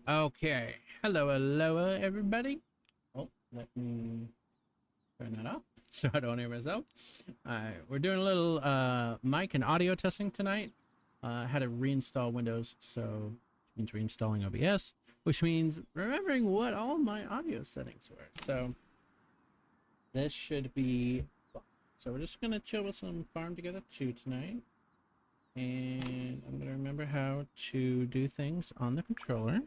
Okay. Hello, everybody. Oh, let me turn that off so I don't hear myself. We're doing a little mic and audio testing tonight. I had to reinstall Windows, so it means reinstalling OBS, which means remembering what all my audio settings were. So this should be fun. So we're just gonna chill with some Farm Together 2 tonight. And I'm gonna remember how to do things on the controller.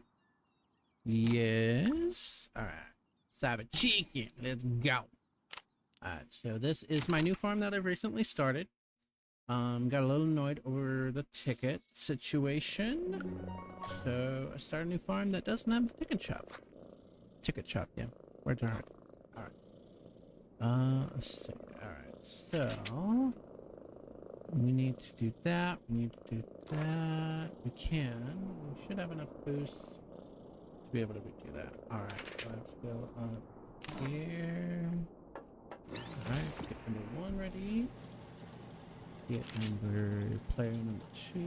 Yes. All right. Let's have a chicken. Let's go. All right. So this is my new farm that I've recently started. Got a little annoyed over the ticket situation. So I started a new farm that doesn't have the ticket shop. Ticket shop, yeah. Where's our? All right. Let's see. All right. So we need to do that. We need to do that. We can. We should have enough boost be able to do that. Alright, let's go up here. Alright, get number 1 ready. Get player number 2.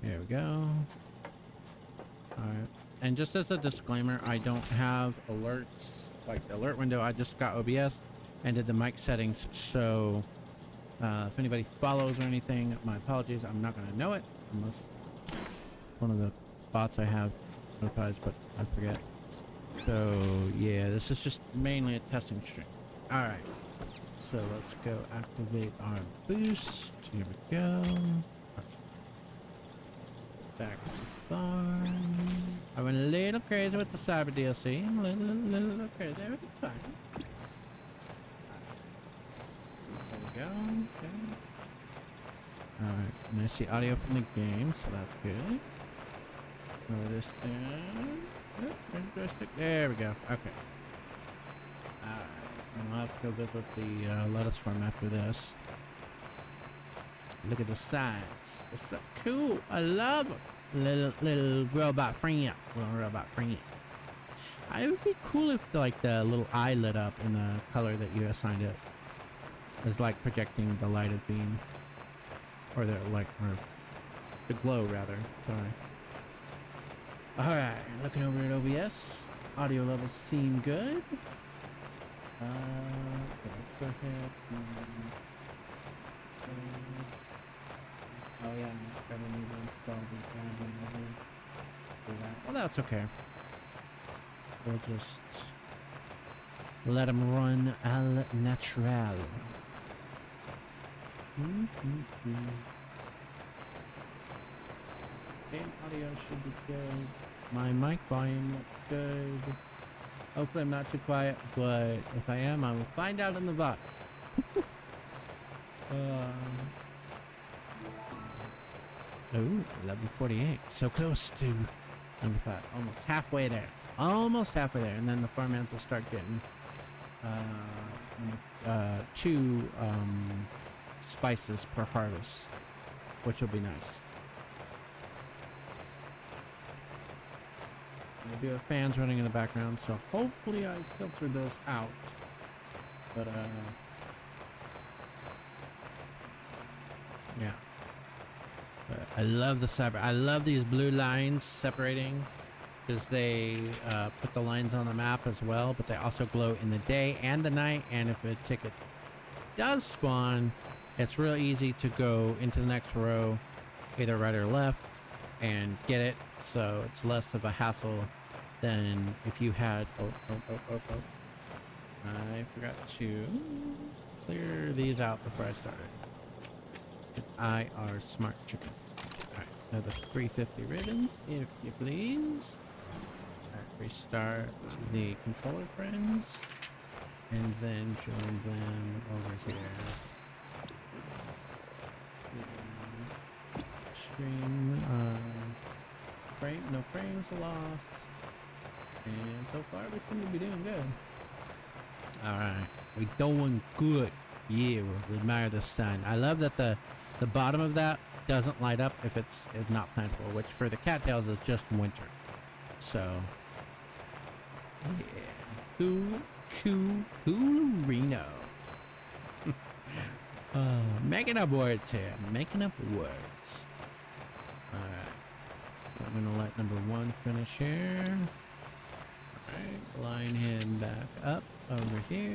There we go. Alright. And just as a disclaimer, I don't have alerts, like the alert window. I just got OBS and did the mic settings. So if anybody follows or anything, my apologies. I'm not going to know it unless one of the bots I have notifies, but I forget. So yeah, this is just mainly a testing stream. All right, so let's go activate our boost. Here we go. Back to farm. I went a little crazy with the cyber DLC. A little crazy. Everything's fine. There we go. Okay. All right, and I see audio from the game, so that's good. Lower this down. There we go. Okay. Alright. I'll have to go visit the lettuce farm after this. Look at the sides. It's so cool. I love them. Little robot friend. Little robot friend. It would be cool if like the little eye lit up in the color that you assigned it. It's like projecting the lighted beam. Or the or the glow rather. Sorry. Alright, looking over at OBS. Audio levels seem good. Okay, let's go ahead and... oh yeah, I probably need to install the well, that's okay. We'll just let them run al natural. Game audio should be good. My mic volume looks good. Hopefully I'm not too quiet, but if I am, I will find out in the bot. Oh, 11:48. So close to number 5. Almost halfway there. Almost halfway there. And then the farmhands will start getting 2 spices per harvest, which will be nice. I do have fans running in the background, so hopefully I filtered those out. But yeah. But I love the cyber. I love these blue lines separating because they put the lines on the map as well, but they also glow in the day and the night. And if a ticket does spawn, it's real easy to go into the next row, either right or left, and get it, so it's less of a hassle than if you had I forgot to clear these out before I started. I are smart chicken. Alright, another 350 ribbons, if you please. Alright, restart the controller friends, and then join them over here. Stream, no frames lost, and so far we seem to be doing good. All right, we doing good. Yeah, we admire the sun. I love that the bottom of that doesn't light up if it's not plantable, which for the cattails is just winter. So yeah, cool-rino. Making up words here. Making up words. Alright. So I'm gonna let number 1 finish here. Alright, line him back up over here.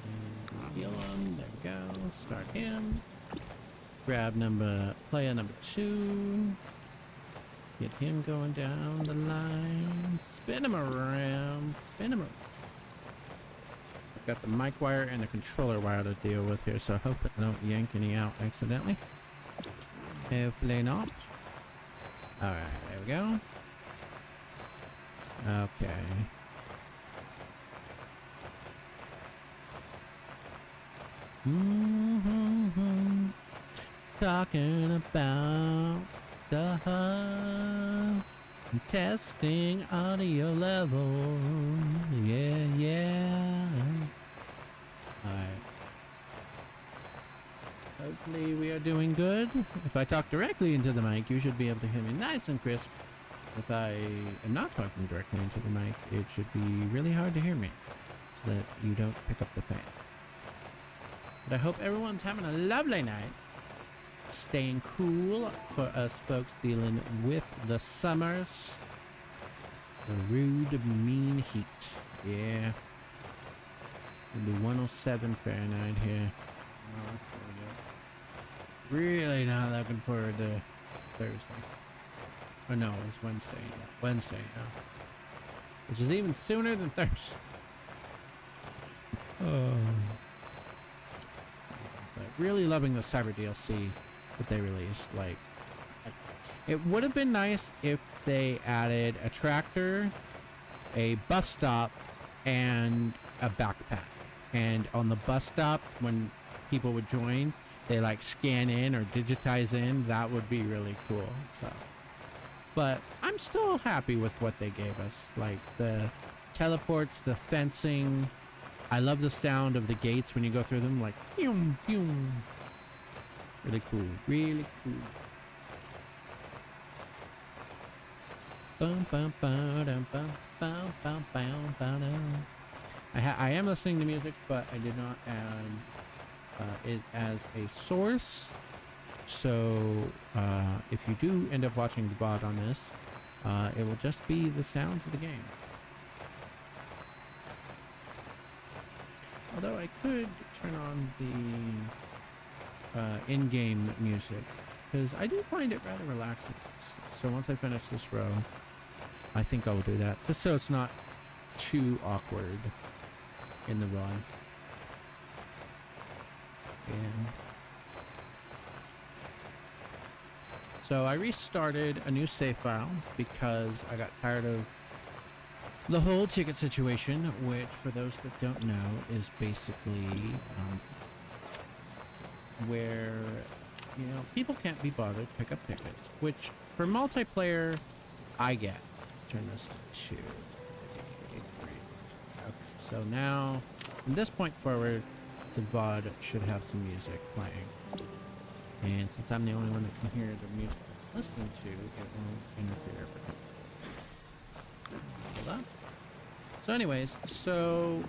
And heal him. There we go. Start him. Grab player number 2. Get him going down the line. Spin him around. Spin him around. I've got the mic wire and the controller wire to deal with here, so I hope I don't yank any out accidentally. Hopefully not. Alright, there we go. Okay. Talking about the hub. Testing audio level. Yeah, yeah. Alright. Hopefully we are doing good. If I talk directly into the mic, you should be able to hear me nice and crisp. If I am not talking directly into the mic, it should be really hard to hear me, so that you don't pick up the fan. But I hope everyone's having a lovely night. Staying cool for us folks dealing with the summers. The rude, mean heat. Yeah. It'll be 107 Fahrenheit here. Oh, really not looking forward to Thursday. Oh no, it's Wednesday. Yeah. Wednesday, yeah. Which is even sooner than Thursday. Oh. But really loving the Cyber DLC that they released. Like, it would have been nice if they added a tractor, a bus stop, and a backpack. And on the bus stop, when people would join, they like scan in or digitize in. That would be really cool. So, but I'm still happy with what they gave us. Like the teleports, the fencing. I love the sound of the gates when you go through them. Like, pew, pew. Really cool. Really cool. Bum, bum, bum, bum, bum, bum, bum, bum, bum. I am listening to music, but I did not add it as a source. So if you do end up watching the VOD on this, it will just be the sounds of the game. Although I could turn on the in-game music, because I do find it rather relaxing. So once I finish this row, I think I will do that, just so it's not too awkward in the run. And so I restarted a new save file because I got tired of the whole ticket situation, which, for those that don't know, is basically where, you know, people can't be bothered to pick up tickets, which for multiplayer, I get. Turn this to 3. Okay, so now, from this point forward, the VOD should have some music playing. And since I'm the only one that can hear the music I'm listening to, it won't interfere with it. Hold on. So anyways, so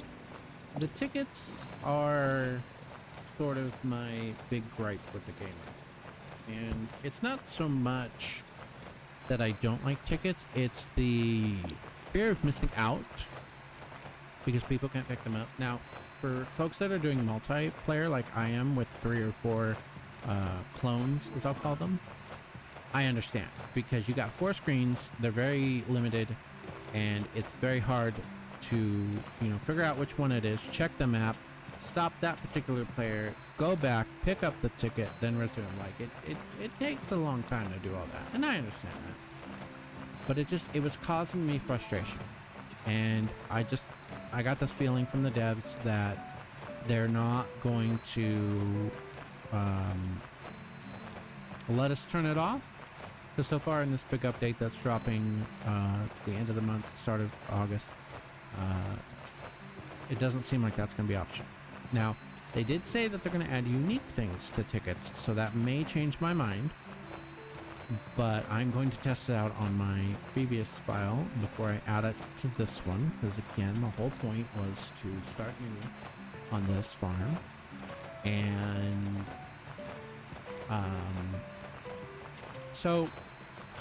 the tickets are sort of my big gripe with the game. And it's not so much that I don't like tickets, it's the fear of missing out because people can't pick them up. Now, for folks that are doing multiplayer like I am with 3 or 4 clones, as I'll call them, I understand, because you got 4 screens, they're very limited, and it's very hard to, you know, figure out which one it is, check the map, stop that particular player, go back, pick up the ticket, then resume. Like, it takes a long time to do all that, and I understand that. But it was causing me frustration. And I got this feeling from the devs that they're not going to let us turn it off. Because so far in this big update that's dropping the end of the month, start of August, it doesn't seem like that's going to be optional. Now, they did say that they're going to add unique things to tickets, so that may change my mind. But I'm going to test it out on my previous file before I add it to this one, because again, the whole point was to start new on this farm. And so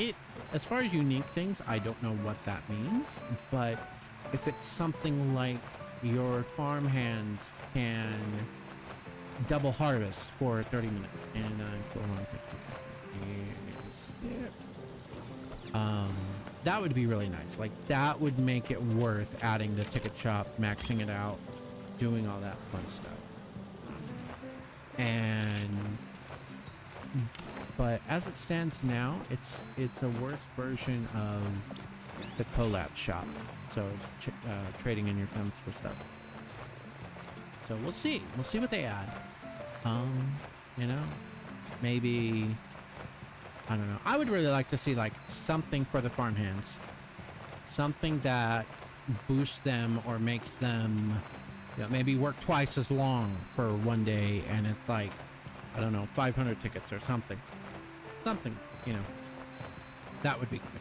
it, as far as unique things, I don't know what that means, but if it's something like your farm hands can double harvest for 30 minutes and that would be really nice. Like, that would make it worth adding the ticket shop, maxing it out, doing all that fun stuff. And but as it stands now, it's a worse version of the collab shop, so it's trading in your funds for stuff. So we'll see what they add. You know, maybe, I don't know, I would really like to see like something for the farm hands, something that boosts them or makes them, you know, maybe work twice as long for one day, and it's like, I don't know, 500 tickets or something, you know, that would be good.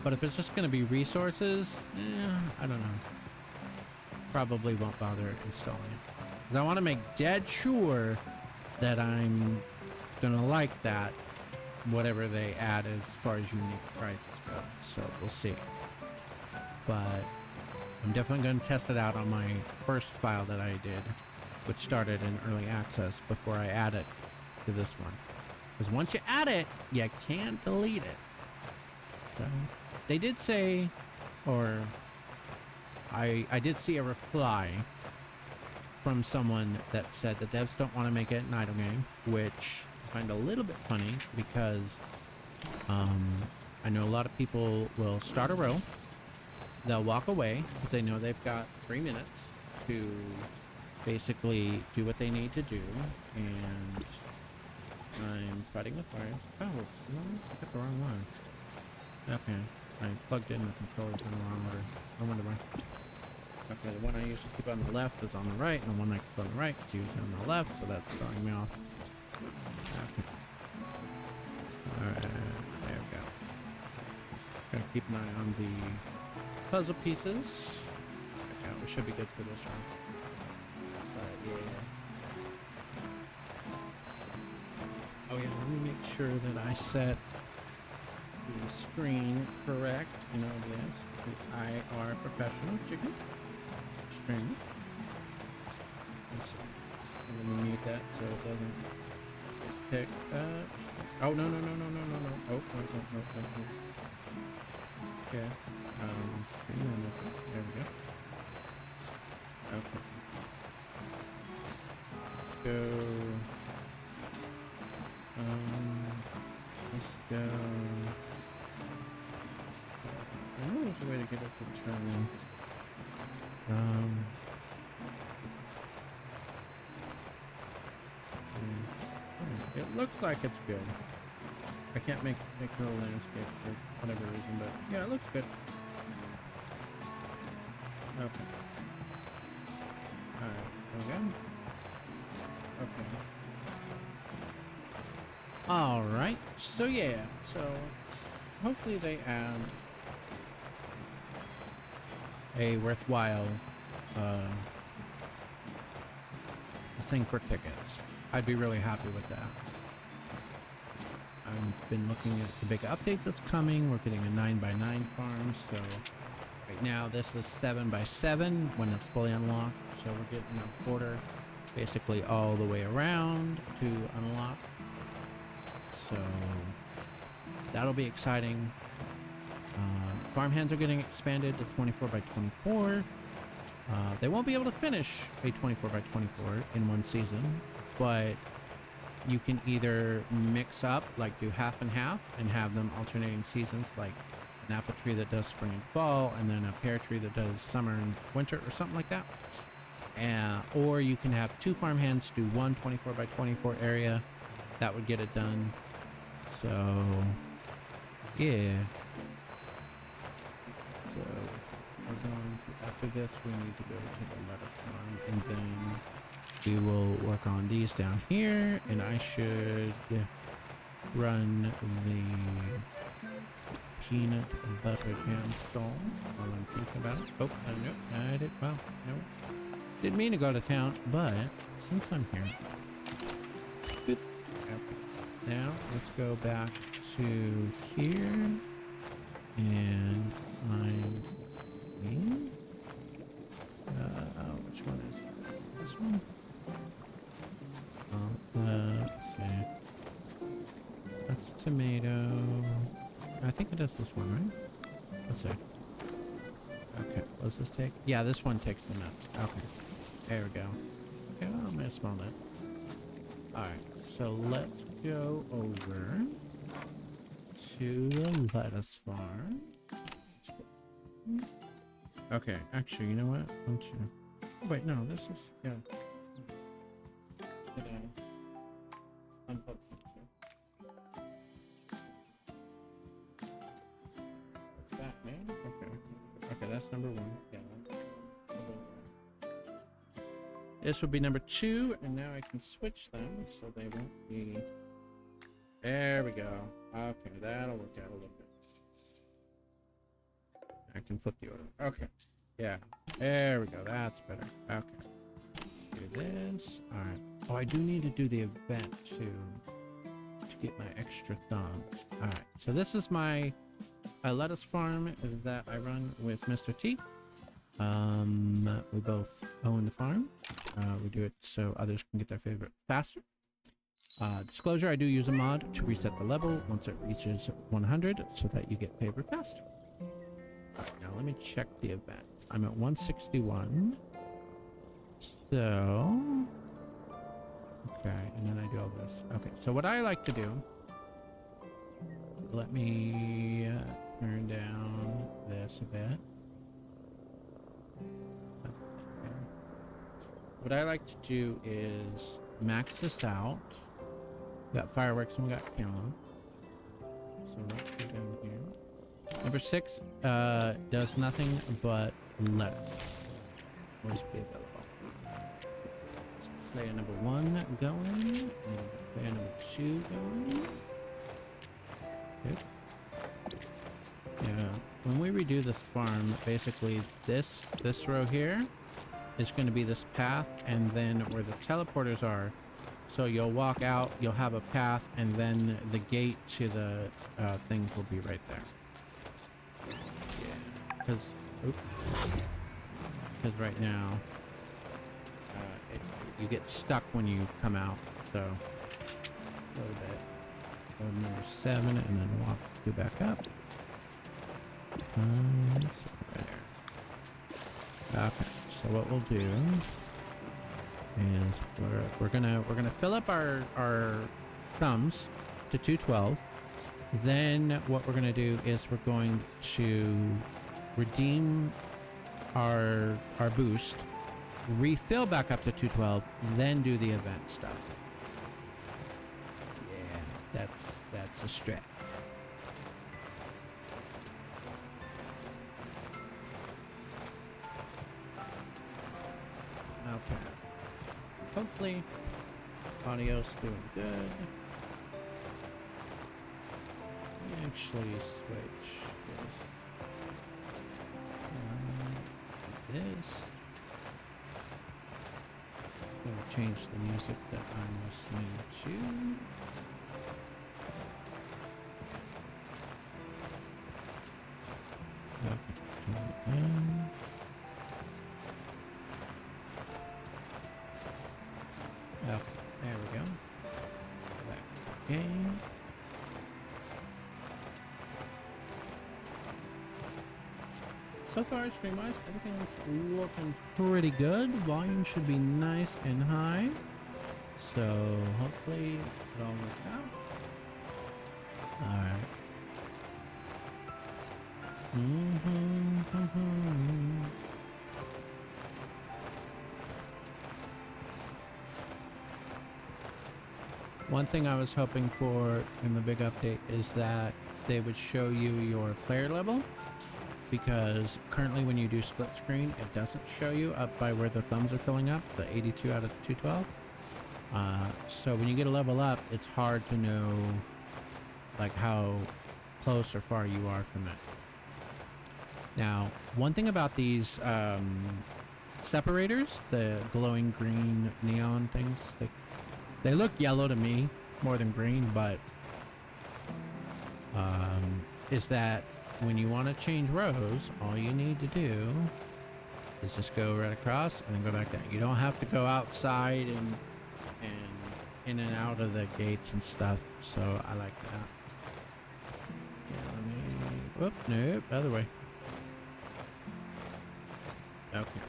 But if it's just going to be resources, I don't know, probably won't bother installing it, because I want to make dead sure that I'm gonna like that, whatever they add as far as unique prices go. So we'll see. But I'm definitely going to test it out on my first file that I did, which started in early access, before I add it to this one. Because once you add it, you can't delete it. So they did say, or I did see a reply from someone that said that devs don't want to make it an idle game, which I find a little bit funny, because I know a lot of people will start a row, they'll walk away because they know they've got 3 minutes to basically do what they need to do, and I'm fighting with wires. Oh, no, I got the wrong one. Okay, I plugged in the controllers in the wrong order. I wonder why. Okay, the one I usually keep on the left is on the right, and the one I keep on the right is usually on the left, so that's throwing me off. Okay. Alright, there we go. Gotta keep an eye on the puzzle pieces. Okay, we should be good for this one. But yeah. Oh yeah, let me make sure that I set the screen correct in OBS. I are professional chicken. String. I'm gonna mute that so it doesn't pick up. Oh no. Oh no. Okay. There we go. Okay. Let's go. Let's go. I know there's a way to get it to turn. It looks like it's good. I can't make no landscape for whatever reason, but yeah, it looks good. Okay. Alright, there we go. Okay. Alright, so yeah, so hopefully they add a worthwhile thing for tickets. I'd be really happy with that. I've been looking at the big update that's coming. We're getting a 9x9 farm, so right now this is 7x7 when it's fully unlocked, so we're getting a border basically all the way around to unlock, so that'll be exciting. Farm hands are getting expanded to 24x24. They won't be able to finish a 24x24 in one season, but you can either mix up, like do half and half, and have them alternating seasons, like an apple tree that does spring and fall, and then a pear tree that does summer and winter, or something like that. Or you can have two farm hands do one 24x24 area. That would get it done. So, yeah. So, we're going to, after this, we need to go to the lettuce farm, and then we will work on these down here, and I should run the peanut butter jam stall while I'm thinking about it. Oh, no, I did, well, no. Didn't mean to go to town, but since I'm here. Good. Okay. Now, let's go back to here. And find me. Which one is it? This one? Let's see. That's tomato. I think it is this one, right? Let's see. Okay, what does this take? Yeah, this one takes the nuts. Okay, there we go. Okay, well, I'm gonna smell that. Alright, so let's go over to the lettuce farm. Okay, actually, you know what? Don't you? Oh, wait, no, this is, yeah. Unplug something. What's that, man? Okay. Okay, that's number one. Yeah. This would be number two, and now I can switch them so they won't be. There we go. Okay, that'll work out a little bit. I can flip the order. Okay. Yeah. There we go. That's better. Okay. Do this. Alright. Oh, I do need to do the event too. To get my extra thumbs. Alright. So this is my lettuce farm that I run with Mr. T. We both own the farm. We do it so others can get their favorite faster. Disclosure, I do use a mod to reset the level once it reaches 100 so that you get favorite faster. Alright, now let me check the event. I'm at 161. So... okay, and then I do all this. Okay, so what I like to do... let me turn down this a bit. What I like to do is max this out. We got fireworks and we got camera. So let's go down here. Number 6 does nothing but lettuce. Always be available. Let's player number 1 going. And player number 2 going. Good. Yeah. When we redo this farm, basically this row here is going to be this path, and then where the teleporters are, so you'll walk out, you'll have a path, and then the gate to the things will be right there. Yeah, because right now you get stuck when you come out. So go to number 7 and then go back up. Right there. Okay. So what we'll do is we're gonna fill up our thumbs to 212. Then what we're gonna do is we're going to redeem our boost, refill back up to 212, then do the event stuff. Yeah, that's a strat. Okay. Hopefully, audio's doing good. Let me actually switch this. I'm going to change the music that I'm listening to. Okay. Okay, there we go. Back to the game. So far, stream-wise, everything's looking pretty good. Volume should be nice and high. So, hopefully, it all works out. Alright. One thing I was hoping for in the big update is that they would show you your player level, because currently when you do split screen, it doesn't show you up by where the thumbs are filling up, the 82 out of 212. So when you get a level up, it's hard to know like how close or far you are from it. Now, one thing about these separators, the glowing green neon things, they look yellow to me more than green, but is that when you want to change rows, all you need to do is just go right across and then go back down. You don't have to go outside and in and out of the gates and stuff. So I like that. Yeah, let me. Whoop, nope, other way. Okay.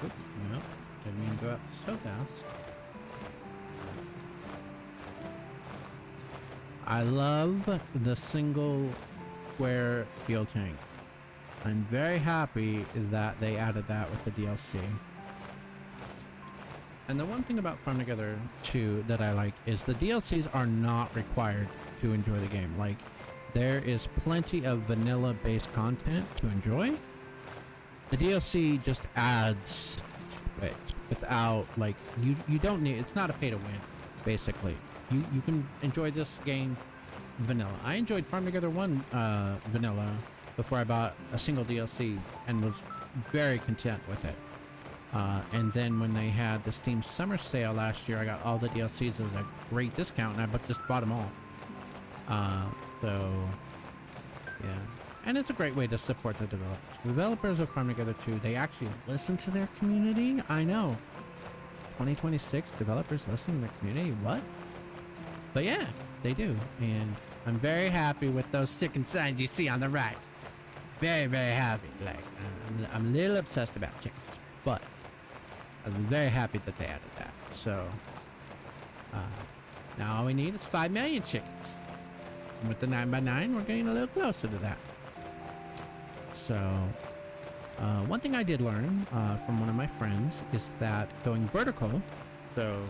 Oops, no, didn't mean to go up so fast. I love the single square fuel tank. I'm very happy that they added that with the DLC. And the one thing about Farm Together 2 that I like is the DLCs are not required to enjoy the game. Like, there is plenty of vanilla-based content to enjoy. The DLC just adds to it without, like, you don't need, it's not a pay to win, basically. You can enjoy this game vanilla. I enjoyed Farm Together 1 vanilla before I bought a single DLC and was very content with it. And then when they had the Steam Summer Sale last year, I got all the DLCs at a great discount, and I just bought them all. So, yeah. And it's a great way to support the developers. The developers of Farm Together 2, they actually listen to their community. I know. 2026 developers listen to the community? What? But yeah, they do. And I'm very happy with those chicken signs you see on the right. Very, very happy. Like, I'm a little obsessed about chickens. But I'm very happy that they added that. So, now all we need is 5 million chickens. And with the 9x9, we're getting a little closer to that. So, one thing I did learn from one of my friends is that going vertical, so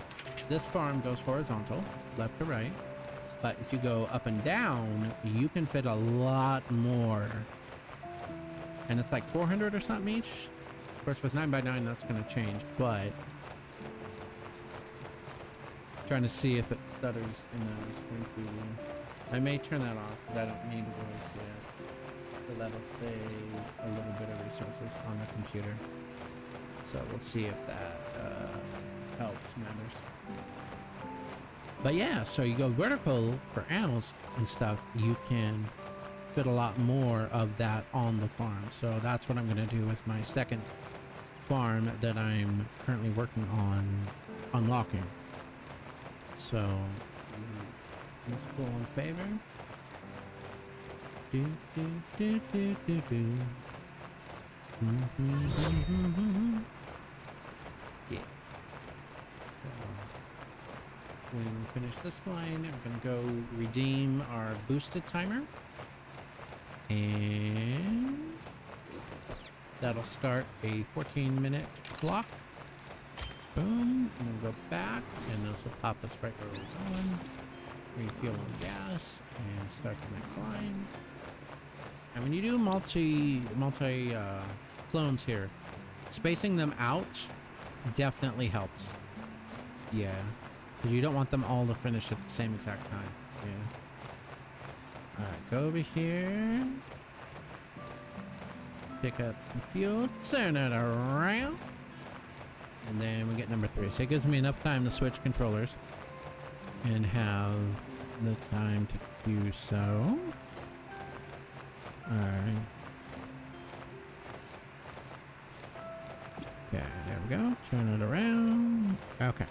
this farm goes horizontal, left to right, but if you go up and down, you can fit a lot more. And it's like 400 or something each. Of course, with 9x9, that's going to change, but trying to see if it stutters in the screen preview. I may turn that off, but I don't need voice yet. So that'll save a little bit of resources on the computer. So we'll see if that helps matters. But yeah, so you go vertical for animals and stuff, you can fit a lot more of that on the farm. So that's what I'm going to do with my second farm that I'm currently working on unlocking. So let's go in favor. Do, do, do, do, do, do. Yeah. So when we finish this line, I'm gonna go redeem our boosted timer. And that'll start a 14-minute clock. Boom. And then go back, and this will pop us right where we're going. Refuel on gas, and start the next line. And when you do multi clones here, spacing them out definitely helps. Yeah. Because you don't want them all to finish at the same exact time. Yeah. Alright, go over here. Pick up some fuel, turn it around. And then we get number 3. So it gives me enough time to switch controllers and have the time to do so. Alright. Okay, there we go. Turn it around. Okay.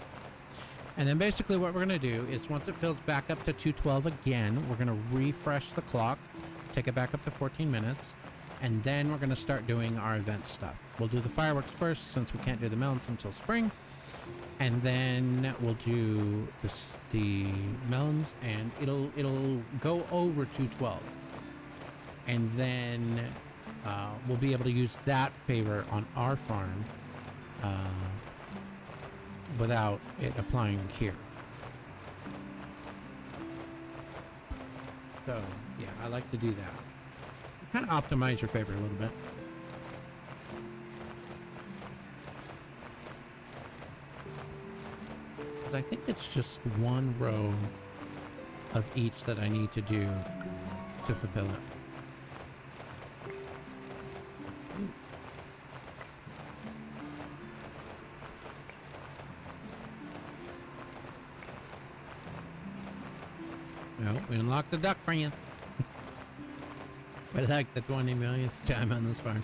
And then basically what we're going to do is once it fills back up to 212 again, we're going to refresh the clock, take it back up to 14 minutes, and then we're going to start doing our event stuff. We'll do the fireworks first since we can't do the melons until spring. And then we'll do the melons, and it'll go over 212. And then we'll be able to use that favor on our farm without it applying here. So, yeah, I like to do that. Kind of optimize your favor a little bit. Because I think it's just one row of each that I need to do to fulfill it. No, we unlocked the duck friend. But like the 20 millionth time on this farm.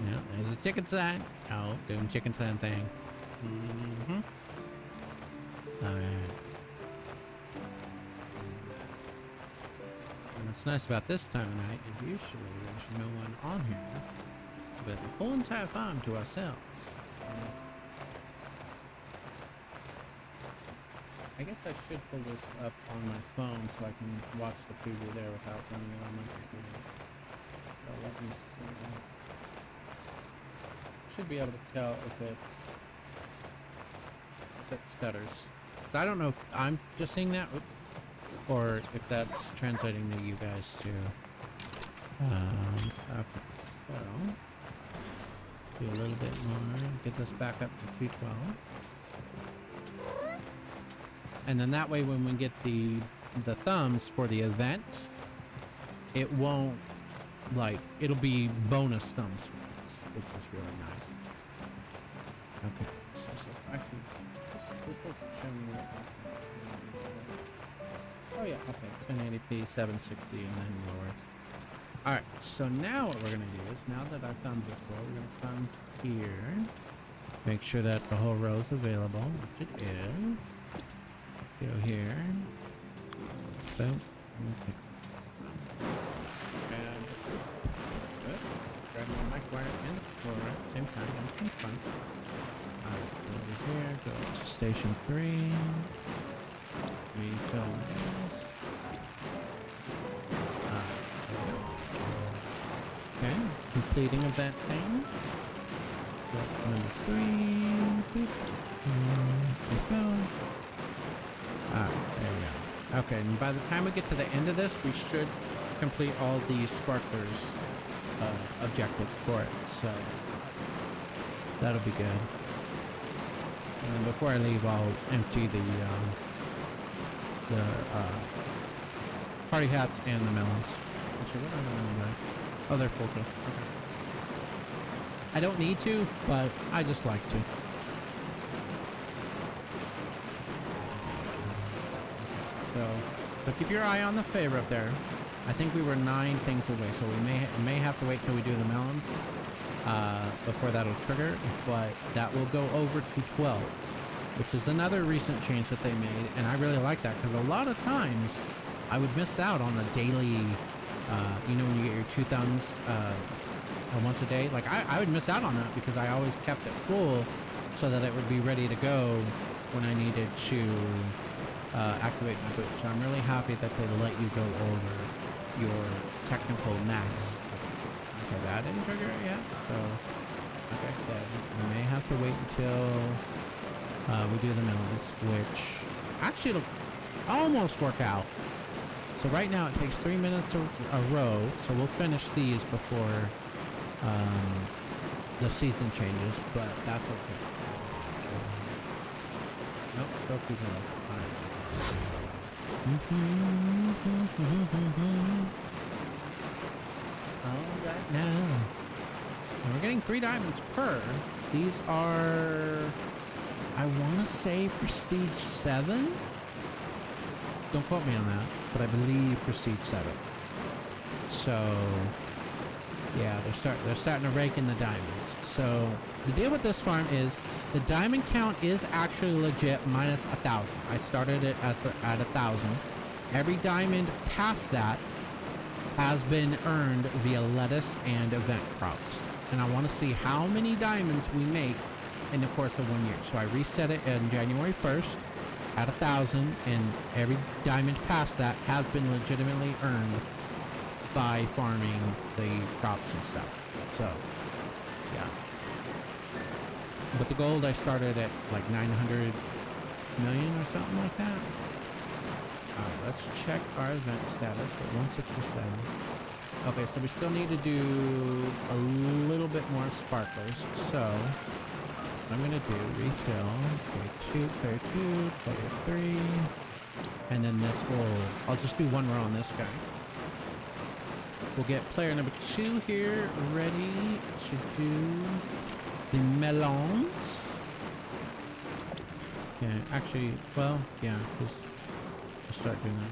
Yeah, there's a chicken sign. Oh, doing chicken sign thing. Mm-hmm. Alright. And what's nice about this time of night is usually there's no one on here. We have the whole entire farm to ourselves. I guess I should pull this up on my phone so I can watch the preview there without running it on my computer. So let me see. Should be able to tell if it stutters. So I don't know if I'm just seeing that or if that's translating to you guys too. Okay. So do a little bit more. Get this back up to 212. And then that way when we get the thumbs for the event, it won't, like, it'll be bonus thumbs for us, which is really nice. Okay, so actually, this doesn't show me what oh yeah, okay, 1080p, 760, and then lower. Alright, so now what we're going to do is, now that our thumbs are full, we're going to come here, make sure that the whole row is available, which it is. Go here. Boom. Okay. Grab my mic wire and the controller at the same time. That's kind of fun. Alright, go over here. Go to station 3. Refill this. Okay. Completing event thing. Go up to number 3. Refill. There we go. Okay, and by the time we get to the end of this, we should complete all the sparklers objectives for it, so that'll be good. And then before I leave, I'll empty the party hats and the melons. Actually, what are the melons? Oh, they're full too. Okay. I don't need to, but I just like to. So keep your eye on the favor up there. I think we were 9 things away, so we may have to wait till we do the melons before that'll trigger, but that will go over to 12, which is another recent change that they made, and I really like that because a lot of times I would miss out on the daily, you know, when you get your 2 thumbs once a day. Like I would miss out on that because I always kept it full so that it would be ready to go when I needed to activate my boost. So I'm really happy that they let you go over your technical max. Okay, that didn't trigger it yet. So, like I said, we may have to wait until we do the melons, which actually it'll almost work out. So right now it takes 3 minutes a row, so we'll finish these before the season changes, but that's okay. Nope, still too low. Alright. Alright now. And we're getting 3 diamonds per. These are, I want to say Prestige 7? Don't quote me on that, but I believe Prestige 7. So, yeah, they're starting to rake in the diamonds. So, the deal with this farm is the diamond count is actually legit minus 1,000. I started it at 1,000. Every diamond past that has been earned via lettuce and event crops. And I want to see how many diamonds we make in the course of 1 year. So I reset it on January 1st at 1,000, and every diamond past that has been legitimately earned by farming the crops and stuff. So, yeah. But the gold I started at like 900 million or something like that. Alright, let's check our event status at 167. Okay, so we still need to do a little bit more sparklers. So, what I'm going to do, refill, player 2, player 3, and then this will, I'll just do 1 row on this guy. We'll get player number 2 here ready to do the melons. Okay, actually, well, yeah, just start doing that.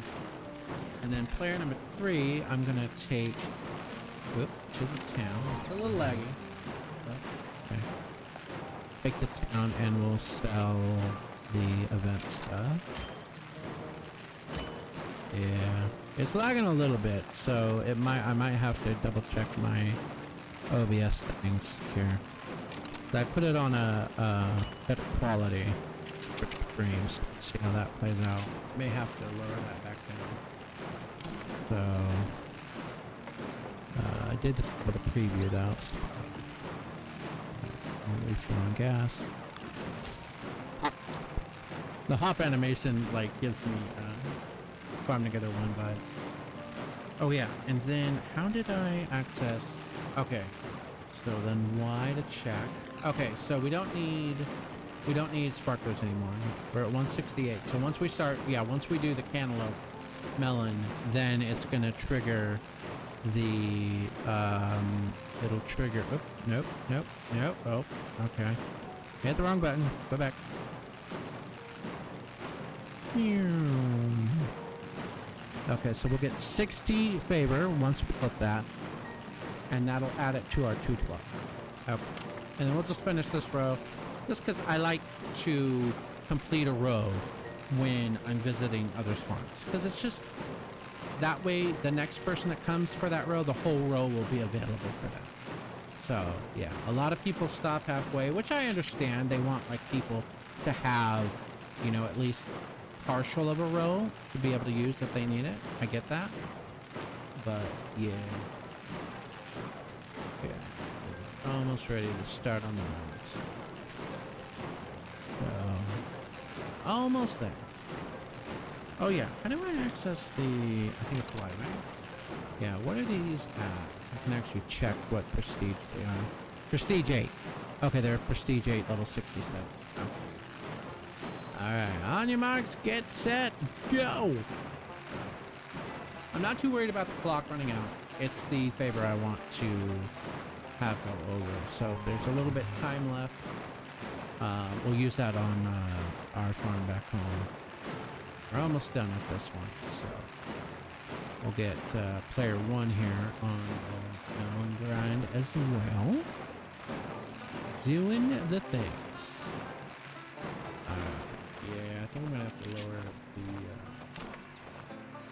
And then player number 3, I'm gonna take whoop, to the town. It's a little laggy. But, okay. Take the town and we'll sell the event stuff. Yeah, it's lagging a little bit, so I might have to double check my OBS settings here. I put it on a better quality for streams. Let's see how that plays out. May have to lower that back down. So I did put a preview though. Refill on gas. The hop animation like gives me farm together 1 vibes. Oh yeah, and then how did I access? Okay, so then why to check? Okay, so we don't need sparklers anymore. We're at 168. So once we start, once we do the cantaloupe melon, then it's gonna trigger the it'll trigger. Oh, nope. Oh, okay. Hit the wrong button. Go back. Okay, so we'll get 60 favor once we put that, and that'll add it to our 212. Okay, and then we'll just finish this row, just because I like to complete a row when I'm visiting others' farms, because it's just that way the next person that comes for that row, the whole row will be available for them. So yeah, a lot of people stop halfway, which I understand. They want like people to have, you know, at least partial of a row to be able to use if they need it. I get that, but yeah, almost ready to start on the rounds. So almost there. Oh yeah, how do I access the? I think it's Y, right? Yeah, what are these at? I can actually check what prestige they are. Prestige 8. Okay, they're prestige 8, level 67. Okay. Alright, on your marks, get set, go! I'm not too worried about the clock running out. It's the favor I want to have go over. So if there's a little bit of time left, we'll use that on our farm back home. We're almost done with this one, so we'll get player 1 here on the grind as well. Doing the things. Yeah, I think I'm gonna have to lower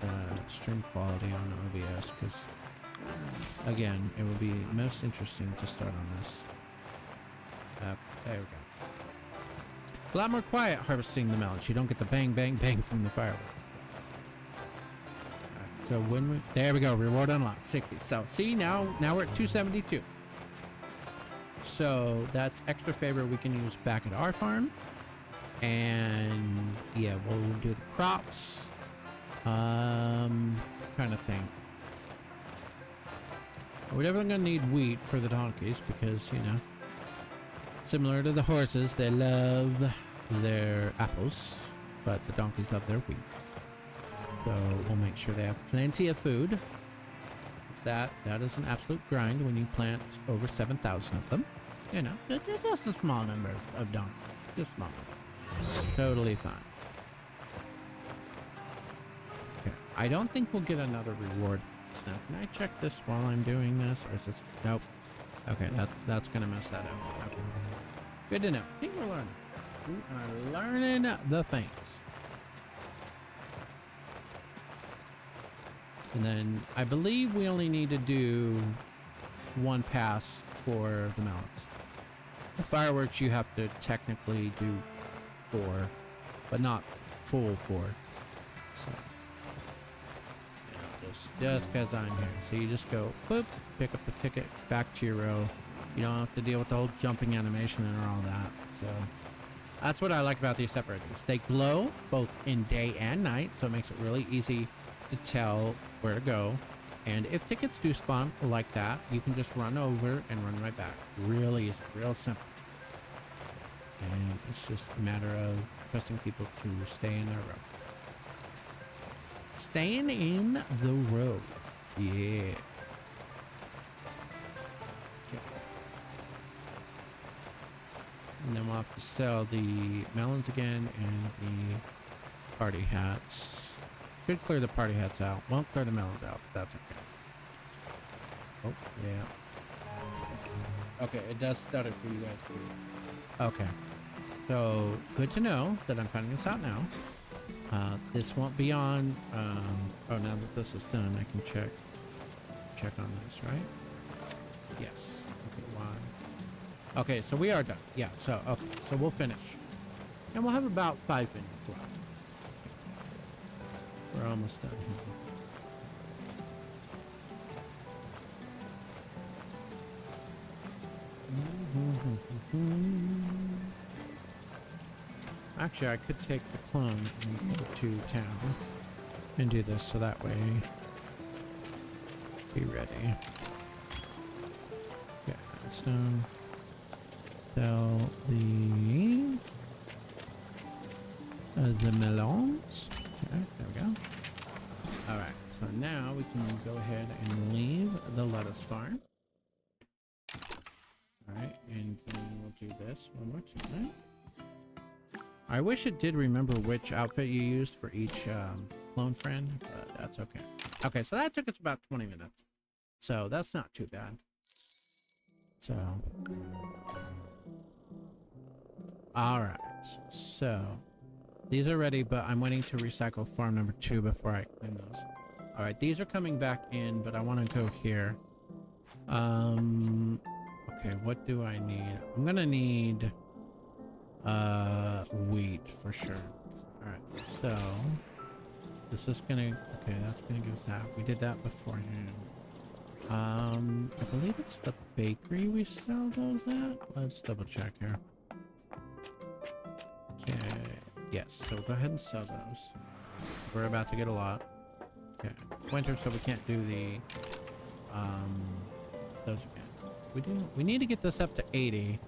the stream quality on OBS because, again, it will be most interesting to start on this. Okay, there we go. It's a lot more quiet harvesting the melons. You don't get the bang, bang, bang from the firework. Right, so when we, there we go, reward unlocked, 60. So see, now we're at 272. So that's extra favor we can use back at our farm. And yeah, we'll do the crops. Kind of thing. We're definitely gonna need wheat for the donkeys because, you know, similar to the horses, they love their apples, but the donkeys love their wheat. So we'll make sure they have plenty of food. That is an absolute grind when you plant over 7,000 of them. You know, it's just a small number of donkeys. Just small number. Totally fine. Okay. I don't think we'll get another reward. Now, can I check this while I'm doing this? Or is this... Nope. Okay, that's gonna mess that up. Okay. Good to know. I think we're learning. We are learning the things. And then I believe we only need to do 1 pass for the melons. The fireworks you have to technically do 4, but not full 4. So yeah, just because I'm here. So you just go, boop, pick up the ticket, back to your row. You don't have to deal with the whole jumping animation and all that. So that's what I like about these separators. They glow both in day and night, so it makes it really easy to tell where to go. And if tickets do spawn like that, you can just run over and run right back. Real easy, real simple. And it's just a matter of trusting people to stay in their row. Staying in the row. Yeah. And then we'll have to sell the melons again and the party hats. Should clear the party hats out. Won't clear the melons out. That's okay. Oh, yeah. Okay, it does stutter for you guys too. Okay. So, good to know that I'm finding this out now. This won't be on, oh, now that this is done, I can check on this, right? Yes. Okay, why? Okay, so we are done. Yeah, so, okay, so we'll finish. And we'll have about 5 minutes left. We're almost done here. Actually, I could take the clone and go to town and do this so that way be ready. Yeah, stone. Sell the melons. Okay, there we go. All right, so now we can go ahead and leave the lettuce farm. All right, and then we'll do this one more time. I wish it did remember which outfit you used for each clone friend, but that's okay. Okay, so that took us about 20 minutes. So that's not too bad. So, all right, so these are ready, but I'm waiting to recycle farm number 2 before I clean those. All right, these are coming back in, but I want to go here. Okay, what do I need? I'm gonna need wheat for sure. All right, so this is gonna, okay, that's gonna give us that. We did that beforehand. I believe it's the bakery we sell those at. Let's double check here. Okay, yes, so go ahead and sell those. We're about to get a lot. Okay, it's winter, so we can't do the those again. We need to get this up to 80.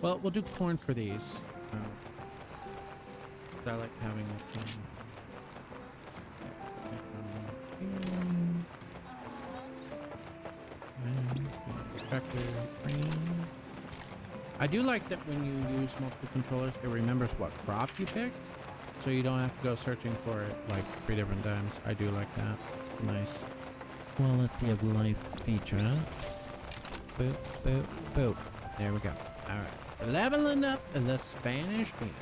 Well, we'll do corn for these. I like having it. I do like that when you use multiple controllers, it remembers what crop you picked, so you don't have to go searching for it like 3 different times. I do like that. It's nice. Well, let's give life a feature. Boop, boop, boop. There we go. All right. Leveling up in the Spanish bean.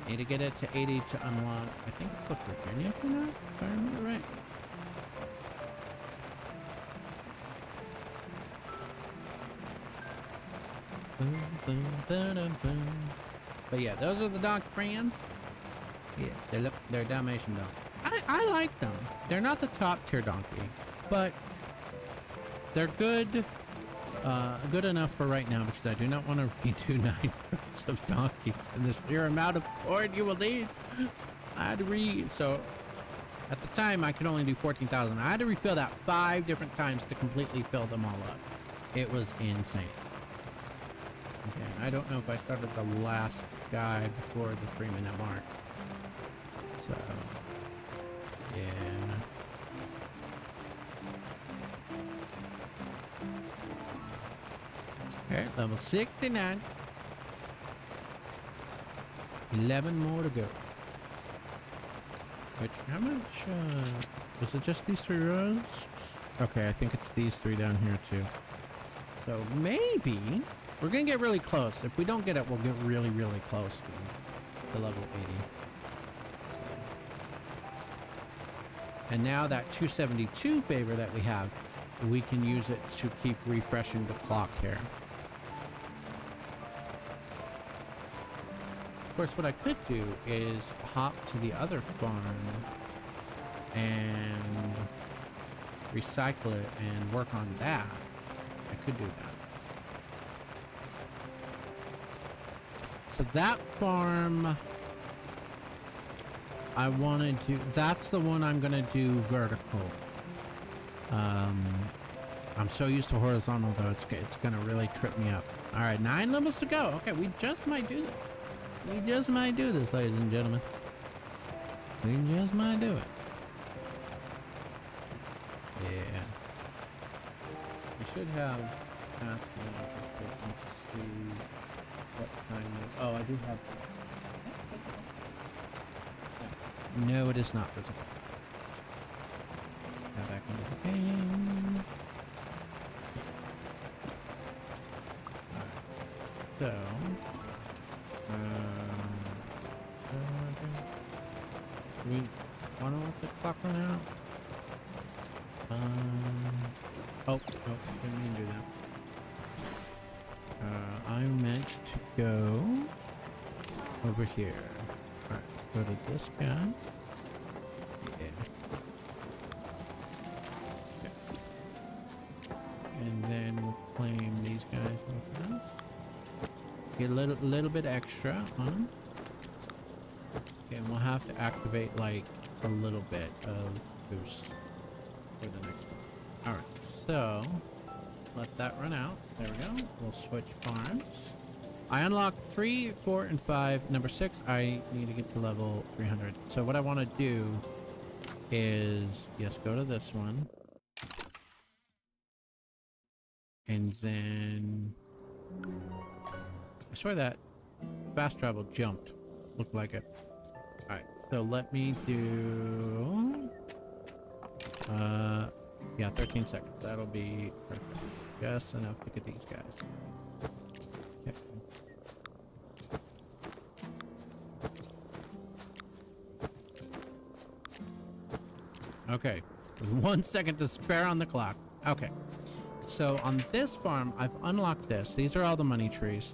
Need to get it to 80 to unlock. I think it's the Virginia for now, if I remember right. Boom, boom, ba-dum, boom. But yeah, those are the donkey friends. Yeah, they're Dalmatian donkey. I like them. They're not the top tier donkey, but they're good. Good enough for right now, because I do not want to redo 9 rows of donkeys and the sheer amount of corn you will need. I had to so at the time I could only do 14,000. I had to refill that 5 different times to completely fill them all up. It was insane. Okay, I don't know if I started the last guy before the 3-minute mark. So, yeah. Okay, level 69. 11 more to go. Which, how much, was it just these 3 rows? Okay, I think it's these 3 down here too. So maybe we're gonna get really close. If we don't get it, we'll get really, really close to level 80. And now that 272 favor that we have, we can use it to keep refreshing the clock here. Of course, what I could do is hop to the other farm and recycle it and work on that. I could do that. So that farm, I want to do, that's the one I'm going to do vertical. I'm so used to horizontal though, it's going to really trip me up. All right, 9 levels to go. Okay, we just might do this. We just might do this, ladies and gentlemen. We just might do it. Yeah. I should have task manager open to see what time it, oh, I do have. No, it is not visible. Now back into the game. Alright. So, we want to let the clock run out? Oh, didn't mean to do that. I meant to go over here. Alright, go to this guy. Yeah. Okay. And then we'll claim these guys with us. Get a little bit extra on. Okay, and we'll have to activate like a little bit of boost for the next one. Alright, so let that run out. There we go. We'll switch farms. I unlocked 3, 4, and 5. Number 6, I need to get to level 300. So what I want to do is, yes, go to this one. And then, I swear that fast travel jumped. Looked like it. Alright, so let me do, yeah, 13 seconds. That'll be perfect. Just enough to get these guys. Okay. Okay, 1 second to spare on the clock. Okay, so on this farm, I've unlocked this. These are all the money trees,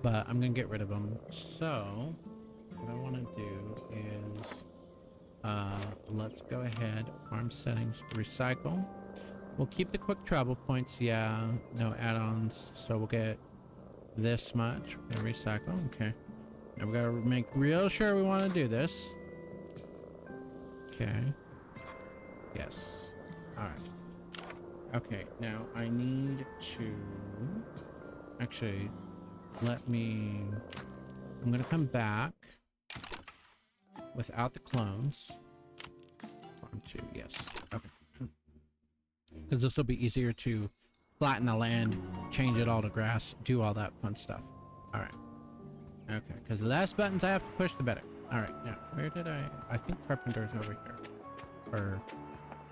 but I'm gonna get rid of them. So what I want to do is, let's go ahead, farm settings, recycle. We'll keep the quick travel points. Yeah, no add-ons. So we'll get this much. We're gonna recycle. Okay. Now we gotta make real sure we want to do this. Okay. Yes. Alright. Okay, now I need to... Actually, I'm gonna come back without the clones. Farm 2, yes. Okay. Because this will be easier to flatten the land, change it all to grass, do all that fun stuff. Alright. Okay, because the less buttons I have to push, the better. Alright, now, where did I think Carpenter's over here. Or,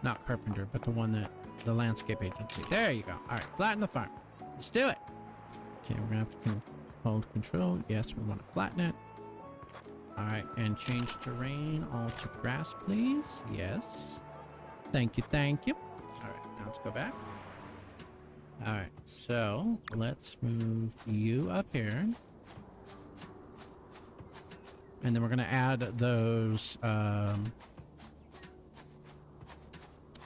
not Carpenter, but the one that, the landscape agency. There you go. Alright, flatten the farm. Let's do it. Okay, we're gonna have to hold control. Yes, we want to flatten it. Alright, and change terrain all to grass, please. Yes. Thank you, thank you. Alright, now let's go back. Alright, so let's move you up here. And then we're gonna add those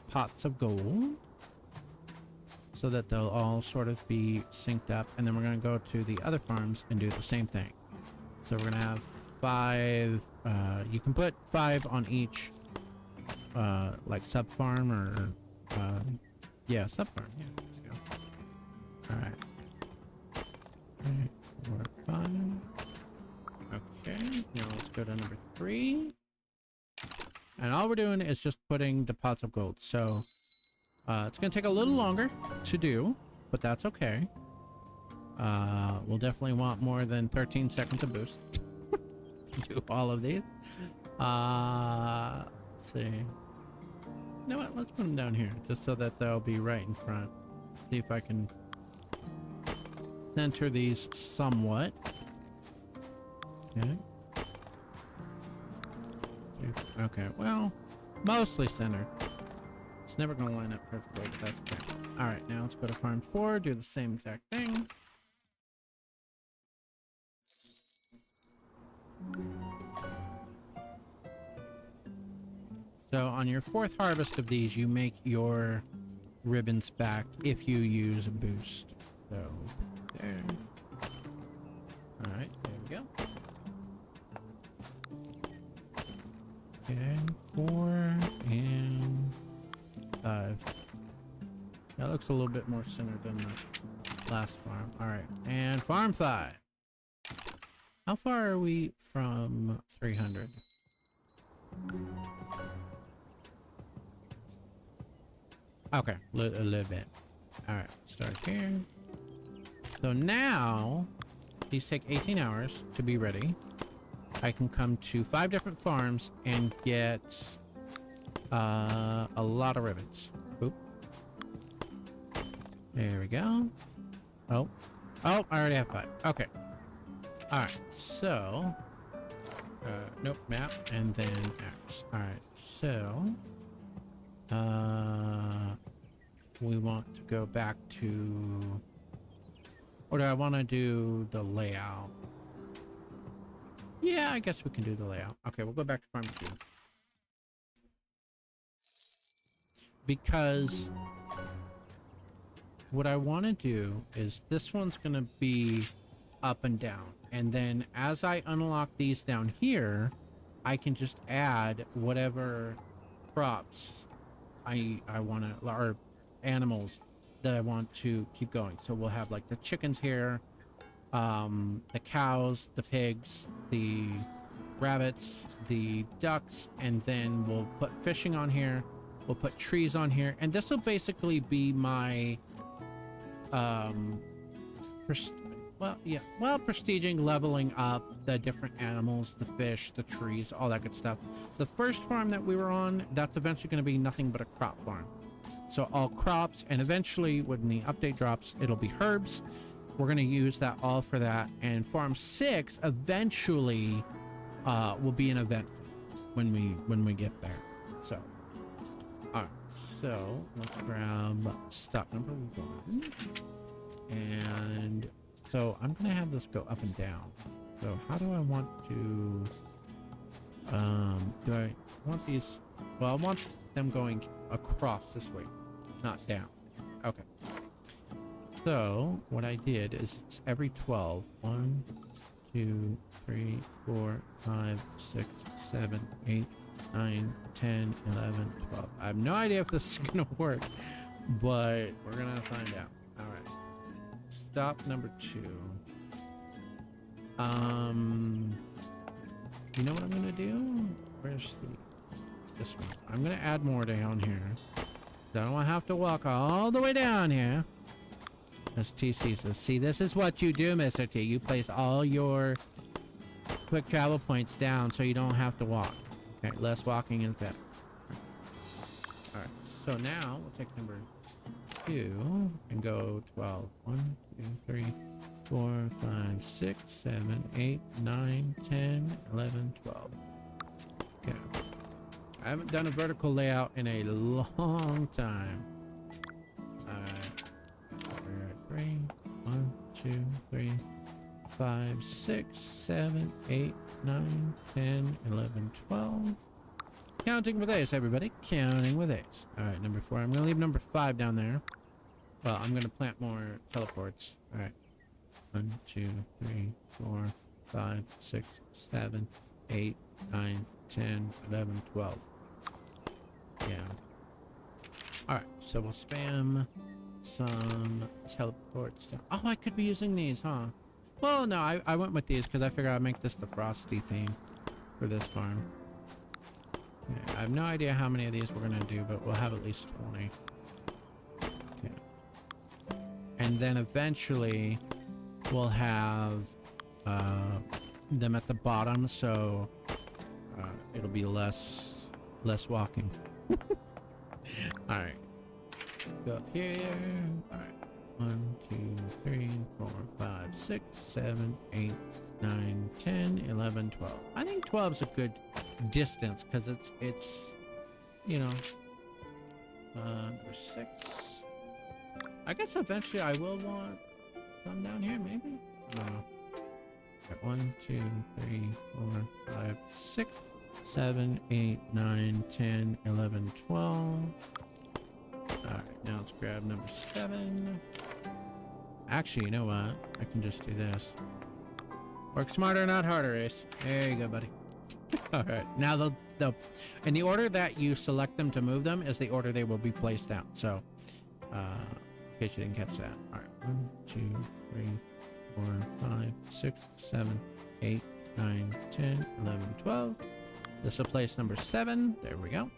pots of gold so that they'll all sort of be synced up, and then we're going to go to the other farms and do the same thing. So we're going to have 5, you can put 5 on each like sub farm or yeah, sub farm. Yeah, there you go. All right. All right, 4, 5. Okay, now let's go to number 3. And all we're doing is just putting the pots of gold. So it's going to take a little longer to do, but that's okay. We'll definitely want more than 13 seconds of boost to do all of these. Let's see. You know what? Let's put them down here just so that they'll be right in front. See if I can center these somewhat. Okay. Okay, well, mostly centered. It's never going to line up perfectly, but that's okay. Alright, now let's go to farm 4, do the same exact thing. So on your 4th harvest of these, you make your ribbons back if you use a boost. So, there. Alright, there we go. Okay, 4 and 5. That looks a little bit more centered than the last farm. Alright, and farm 5. How far are we from 300? Okay, a little bit. All right, start here. So now, these take 18 hours to be ready. I can come to 5 different farms and get a lot of ribbons. Oop. There we go. Oh, I already have 5. Okay. All right, so nope, map, and then X. All right, so we want to go back to, or do I want to do the layout? Yeah, I guess we can do the layout. Okay, we'll go back to farm 2. Because what I want to do is this one's going to be up and down. And then as I unlock these down here, I can just add whatever crops I want to, or animals that I want to keep going. So we'll have like the chickens here, the cows, the pigs, the rabbits, the ducks, and then we'll put fishing on here. We'll put trees on here, and this will basically be my prestiging, leveling up the different animals, the fish, the trees, all that good stuff. The first farm that we were on, that's eventually going to be nothing but a crop farm. So all crops, and eventually when the update drops, it'll be herbs. We're going to use that all for that. And farm 6 eventually will be an event when we get there. So, all right. So let's grab stop number 1. And so I'm going to have this go up and down. So how do I want to, do I want these? Well, I want them going across this way, not down. Okay. So what I did is it's every 12. 1, 2, 3, 4, 5, 6, 7, 8, 9, 10, 11, 12. I have no idea if this is gonna work, but we're gonna find out. All right. Stop number 2. You know what I'm gonna do? Where's this one? I'm gonna add more down here. I don't want to have to walk all the way down here. As TC says, see, this is what you do, Mr. T. You place all your quick travel points down so you don't have to walk. Okay, less walking is better. Alright, so now we'll take number 2 and go 12. 1, 2, 3, 4, 5, 6, 7, 8, 9, 10, 11, 12. Okay. I haven't done a vertical layout in a long time. Alright. 3, 1, 2, 3, 5, 6, 7, 8, 9, 10, 11, 12. Counting with Ace, everybody. Counting with Ace. Alright, number 4. I'm going to leave number 5 down there. Well, I'm going to plant more teleports. Alright. 1, 2, 3, 4, 5, 6, 7, 8, 9, 10, 11, 12. Yeah. Alright, so we'll spam some teleports down. Oh, I could be using these, huh? Well, no, I went with these because I figured I'd make this the Frosty theme for this farm. Okay, I have no idea how many of these we're going to do, but we'll have at least 20. Okay. And then eventually we'll have them at the bottom, so it'll be less walking. Alright. Go up here. Alright. 1, 2, 3, 4, 5, 6, 7, 8, 9, 10, 11, 12. I think 12 is a good distance because it's you know, number 6. I guess eventually I will want some down here, maybe? I don't know. Right, 1, 2, 3, 4, 5, 6, 7, 8, 9, 10, 11, 12. Alright, now let's grab number 7. Actually, you know what? I can just do this. Work smarter, not harder, Ace. There you go, buddy. Alright, now they'll in the order that you select them to move them is the order they will be placed down. So, in case you didn't catch that. Alright, 1, 2, 3, 4, 5, 6, 7, 8, 9, 10, 11, 12. This will place number 7. There we go.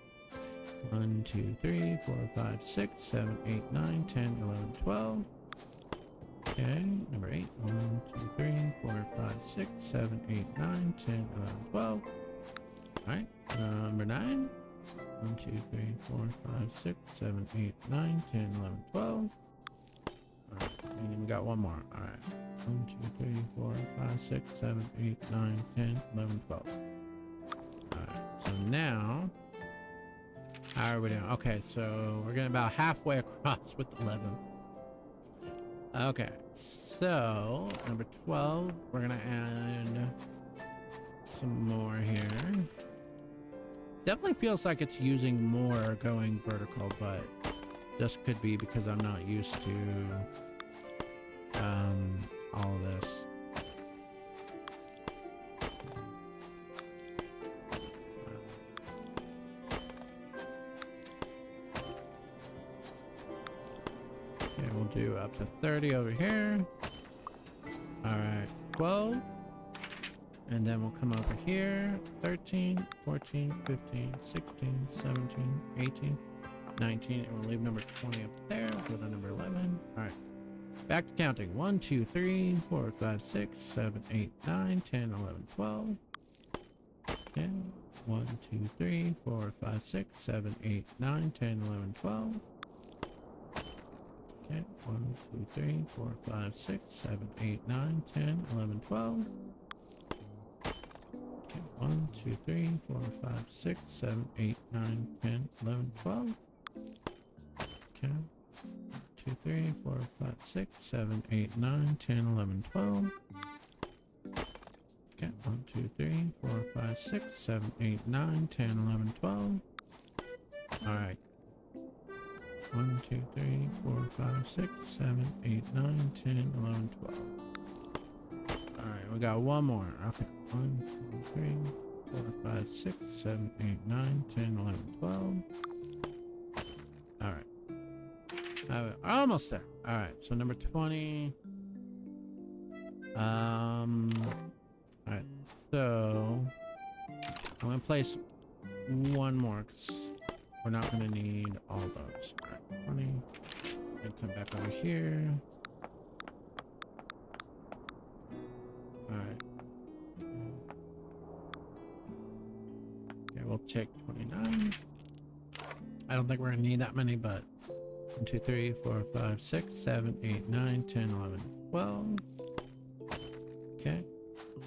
1, 2, 3, 4, 5, 6, 7, 8, 9, 10, 11, 12. Okay, number 8. 1, 2, 3, 4, 5, 6, 7, 8, 9, 10, 11, 12. Alright, number 9. 1, 2, 3, 4, 5, 6, 7, 8, 9, 10, 11, 12. Alright, and then we got one more. Alright. 1, 2, 3, 4, 5, 6, 7, 8, 9, 10, 11, 12. Alright, so now, how are we doing? Okay, so we're getting about halfway across with 11. Okay, so number 12, we're gonna add some more here. Definitely feels like it's using more going vertical, but this could be because I'm not used to all of this. Okay, we'll do up to 30 over here. All right, 12. And then we'll come over here. 13, 14, 15, 16, 17, 18, 19. And we'll leave number 20 up there. Go to number 11. All right. Back to counting. 1, 2, 3, 4, 5, 6, 7, 8, 9, 10, 11, 12. Okay. 1, 2, 3, 4, 5, 6, 7, 8, 9, 10, 11, 12. Okay. 1, 2, 3, 4, 5, 6, 7, 8, 9, 10, 11, 12. 1, 2, 3, 4, 5, 6, 7, 8, 9, 10, 11, 12. Okay. 2, 3, 4, 5, 6, 7, 8, 9, 10, 11, 12. Okay. 1, 2, 3, 4, 5, 6, 7, 8, 9, 10, 11, 12. Alright. 1, 2, 3, 4, 5, 6, 7, 8, 9, 10, 11, 12. Alright, we got one more. Okay. 1, 2, 3, 4, 5, 6, 7, 8, 9, 10, 11, 12. Alright. Almost there. Alright, so number 20. Alright, so I'm gonna place one more because we're not gonna need all those. Alright, 20. And come back over here. Alright. Okay, we'll take 29. I don't think we're gonna need that many, but 1, 2, 3, 4, 5, 6, 7, 8, 9, 10, 11, 12. Okay.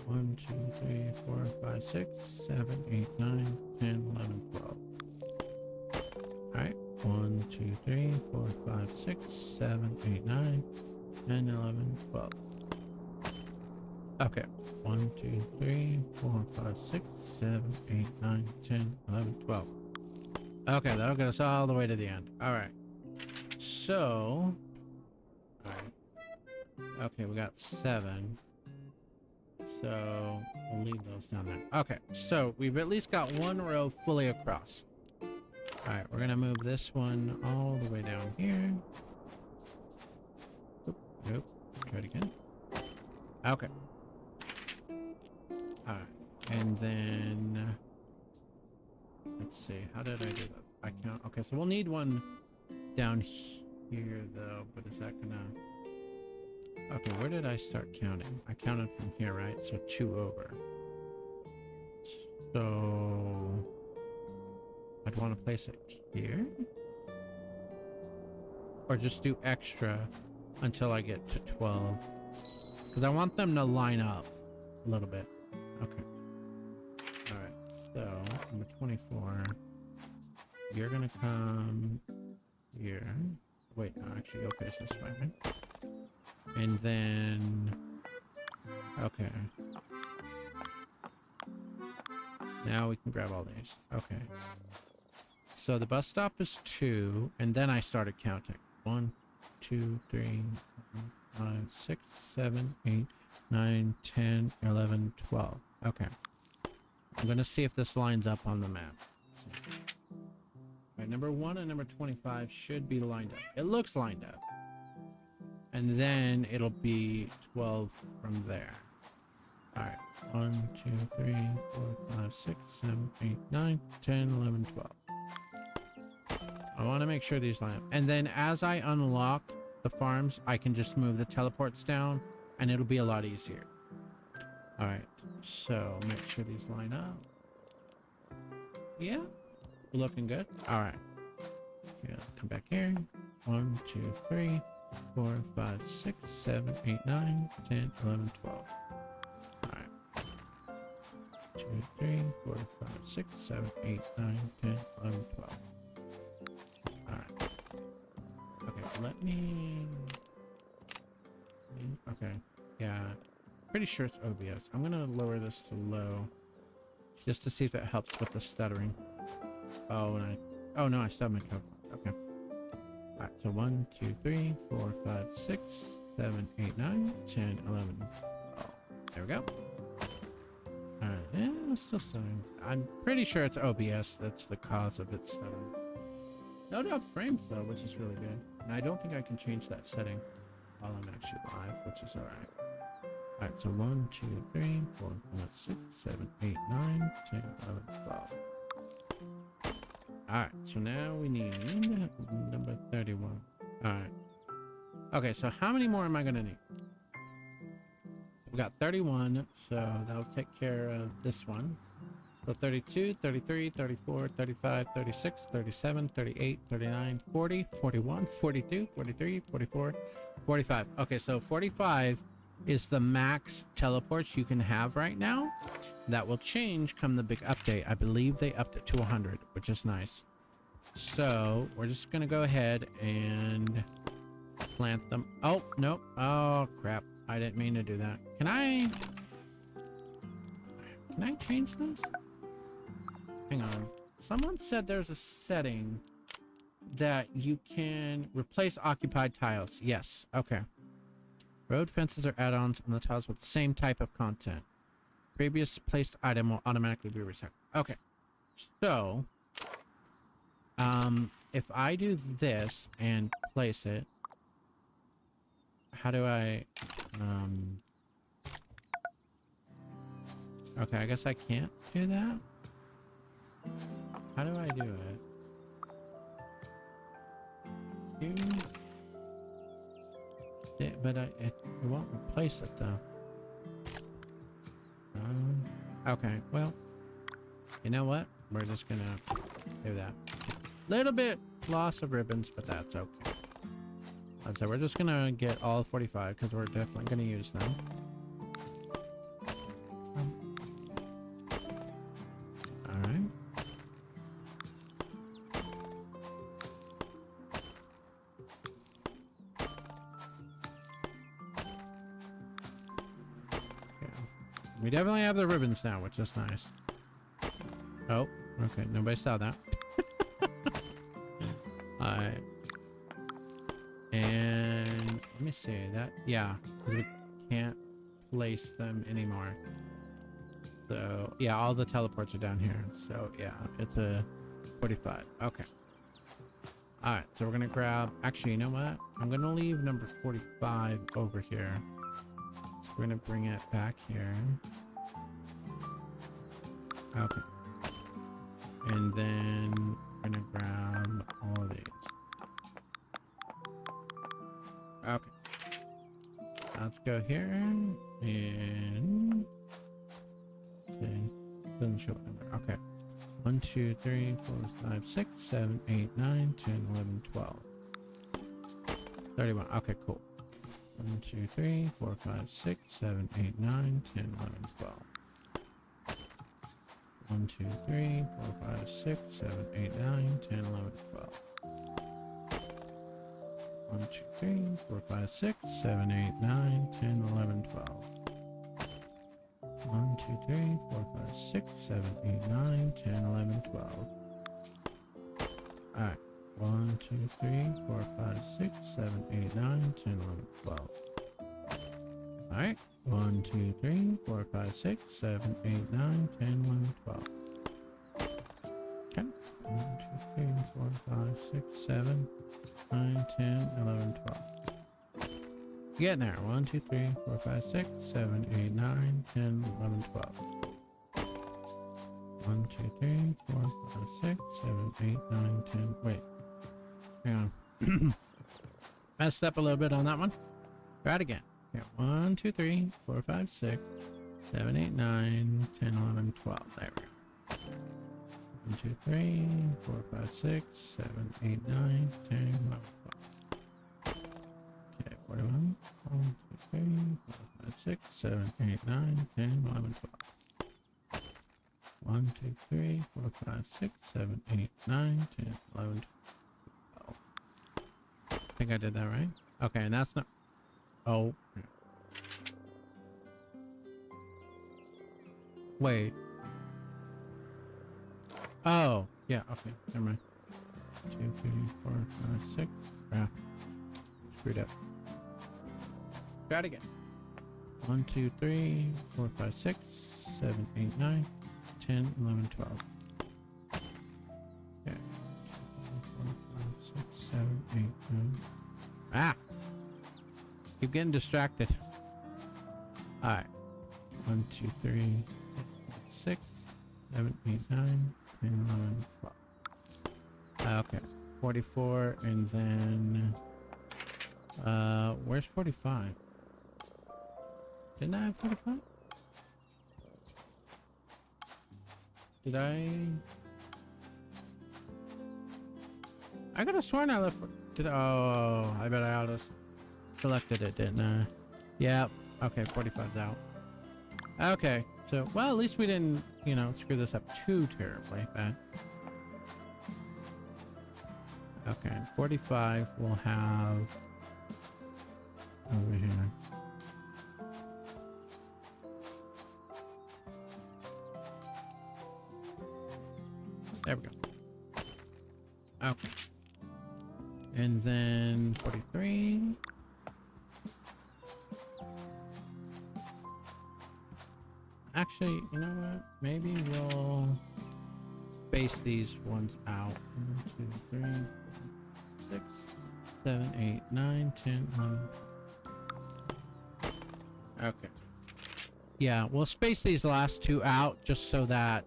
1, 2, 3, 4, 5, 6, 7, 8, 9, 10, 11, 12. Alright. 1, 2, 3, 4, 5, 6, 7, 8, 9, 10, 11, 12. Okay. 1, 2, 3, 4, 5, 6, 7, 8, 9, 10, 11, 12. Okay, that'll get us all the way to the end. Alright. So... Alright. Okay, we got 7. So, we'll leave those down there. Okay, so we've at least got one row fully across. Alright, we're gonna move this one all the way down here. Oop, nope. Try it again. Okay. Alright, and then... let's see, how did I do that? I count... okay, so we'll need one down here, though, but is that gonna... okay, where did I start counting? I counted from here, right? So 2 over. So... I'd want to place it here? Or just do extra until I get to 12. Because I want them to line up a little bit. Okay. Alright, so number 24. You're gonna come here. Wait, no, actually go face this way, right? And then... okay. Now we can grab all these. Okay. So the bus stop is 2, and then I started counting. 1, 2, 3, 4, 5, 6, 7, 8, 9, 10, 11, 12. Okay. I'm gonna see if this lines up on the map. Alright, number 1 and number 25 should be lined up. It looks lined up. And then it'll be 12 from there. Alright. 1, 2, 3, 4, 5, 6, 7, 8, 9, 10, 11, 12. I want to make sure these line up. And then as I unlock the farms, I can just move the teleports down and it'll be a lot easier. All right, so make sure these line up. Yeah, looking good. All right, yeah, come back here. 1, 2, 3, 4, 5, 6, 7, 8, 9, 10, 11, 12. All right. 2, 3, 4, 5, 6, 7, 8, 9, 10, 11, 12. Alright. Okay, let me... Okay, yeah. Pretty sure it's OBS. I'm gonna lower this to low. Just to see if it helps with the stuttering. Oh, and oh no, I still have my code. Okay. Alright, so 1, 2, 3, 4, 5, 6, 7, 8, 9, 10, 11. Oh, there we go. Alright, yeah, it's still stuttering. I'm pretty sure it's OBS that's the cause of it stuttering. No depth frames though, which is really good. And I don't think I can change that setting while I'm actually live, which is alright. Alright, so 1, 2, 3, 4, 5, 6, 7, 8, 9, 10, 11, 12. Alright, so now we need number 31. Alright. Okay, so how many more am I gonna need? We got 31, so that'll take care of this one. So 32, 33, 34, 35, 36, 37, 38, 39, 40, 41, 42, 43, 44, 45. Okay, so 45 is the max teleports you can have right now. That will change come the big update. I believe they upped it to 100, which is nice. So we're just gonna go ahead and plant them. Oh, nope. Oh, crap. I didn't mean to do that. Can I change this? Hang on. Someone said there's a setting that you can replace occupied tiles. Yes. Okay. Road fences are add-ons on the tiles with the same type of content. Previous placed item will automatically be recycled. Okay. So, if I do this and place it, how do I, okay, I guess I can't do that. How do I do it? But it won't replace it though. Okay, well, you know what? We're just gonna do that. Little bit loss of ribbons, but that's okay. So we're just gonna get all 45 because we're definitely gonna use them. All right. We definitely have the ribbons now, which is nice. Oh, okay. Nobody saw that. Alright. And let me see that. Yeah, we can't place them anymore. So yeah, all the teleports are down here. So yeah, it's a 45. Okay. Alright, so we're gonna grab, actually, you know what? I'm gonna leave number 45 over here. So we're gonna bring it back here. Okay. And then we're gonna grab all of these. Okay. Let's go here and see. Doesn't show a number. Okay. 1, 2, 3, 4, 5, 6, 7, 8, 9, 10, 11, 12. 31. Okay, cool. 1, 2, 3, 4, 5, 6, 7, 8, 9, 10, 11, 12. 1, 2, 3, 4, 5, 6, 7, 8, 9, 10, 11, 12. 1, 2, 3, 4, 5, 6, 7, 8, 9, 10, 11, 12. 1, 2, 3, 4, 5, 6, 7, 8, 9, 10, 11, 12. Alright. 1, 2, 3, 4, 5, 6, 7, 8, 9, 10, 11, 12. Alright. 1, 2, 3, 4, 5, 6, 7, 8, 9, 10, 11, 12. Okay. 1, 2, 3, 4, 5, 6, 7, 9, 10, 11, 12. Getting there. 1, 2, 3, 4, 5, 6, 7, 8, 9, 10, 11, 12. 1, 2, 3, 4, 5, 6, 7, 8, 9, 10. Wait. Hang on. Messed up a little bit on that one. Try it again. Okay, 1, 2, 3, 4, 5, 6, 7, 8, 9, 10, 11, 12. There we go. 1, 2, 3, 4, 5, 6, 7, 8, 9, 10, 11, 12. Okay, 41. 1, 2, 3, 4, 5, 6, 7, 8, 9, 10, 11, 12. 1, 2, 3, 4, 5, 6, 7, 8, 9, 10, 11, 12. I think I did that right. Okay, and that's not. Oh. Wait. Oh, yeah, okay, never mind. 2, 3, 4, 5, 6. Yeah. Screwed up. Try it again. 1, 2, 3, 4, 5, 6, 7, 8, 9, 10, 11, 12. Okay. 2, 3, 4, 5, 6, 7, 8, 9. Ah! Keep getting distracted. Alright. 1, 2, 3, 4, 5, 6, 7, 8, 9, 10, 11, 12. Okay. 44, and then... where's 45? Didn't I have 45? Did I could have sworn I left... Oh, I bet I ought to selected it, didn't I? Yep. Okay, 45's out. Okay, so, well, at least we didn't, you know, screw this up too terribly bad. Okay, 45 we'll have over here. There we go. Okay. And then 43. Actually, you know what? Maybe we'll space these ones out. 1, 2, 3, 4, 6, 7, 8, 9, 10, 11. Okay. Yeah, we'll space these last two out just so that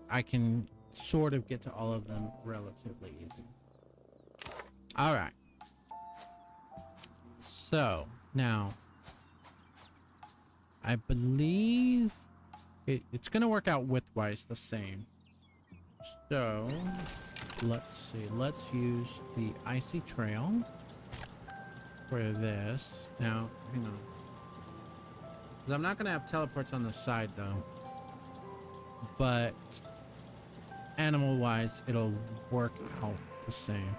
I can sort of get to all of them relatively easy. All right. So now, I believe it's going to work out widthwise the same. So let's see. Let's use the icy trail for this. Now, hang on. Because I'm not going to have teleports on the side though. But animal-wise, it'll work out the same.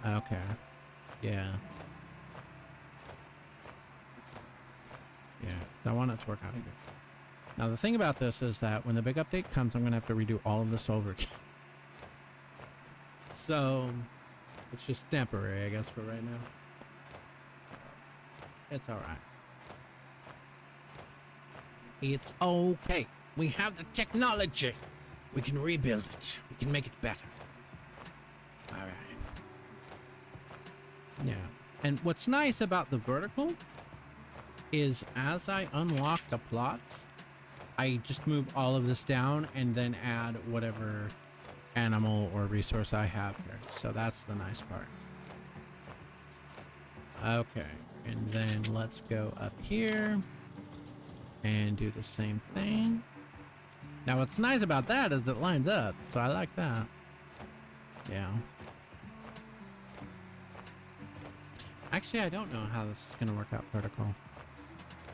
Okay. Yeah. Yeah, I want it to work out either. Now, the thing about this is that when the big update comes, I'm going to have to redo all of this over again. So, it's just temporary, I guess, for right now. It's alright. It's okay. We have the technology. We can rebuild it. We can make it better. Alright. Yeah. And what's nice about the vertical is as I unlock the plots, I just move all of this down and then add whatever animal or resource I have here. So that's the nice part. Okay, and then let's go up here and do the same thing. Now what's nice about that is it lines up, so I like that. Yeah. Actually, I don't know how this is going to work out vertical.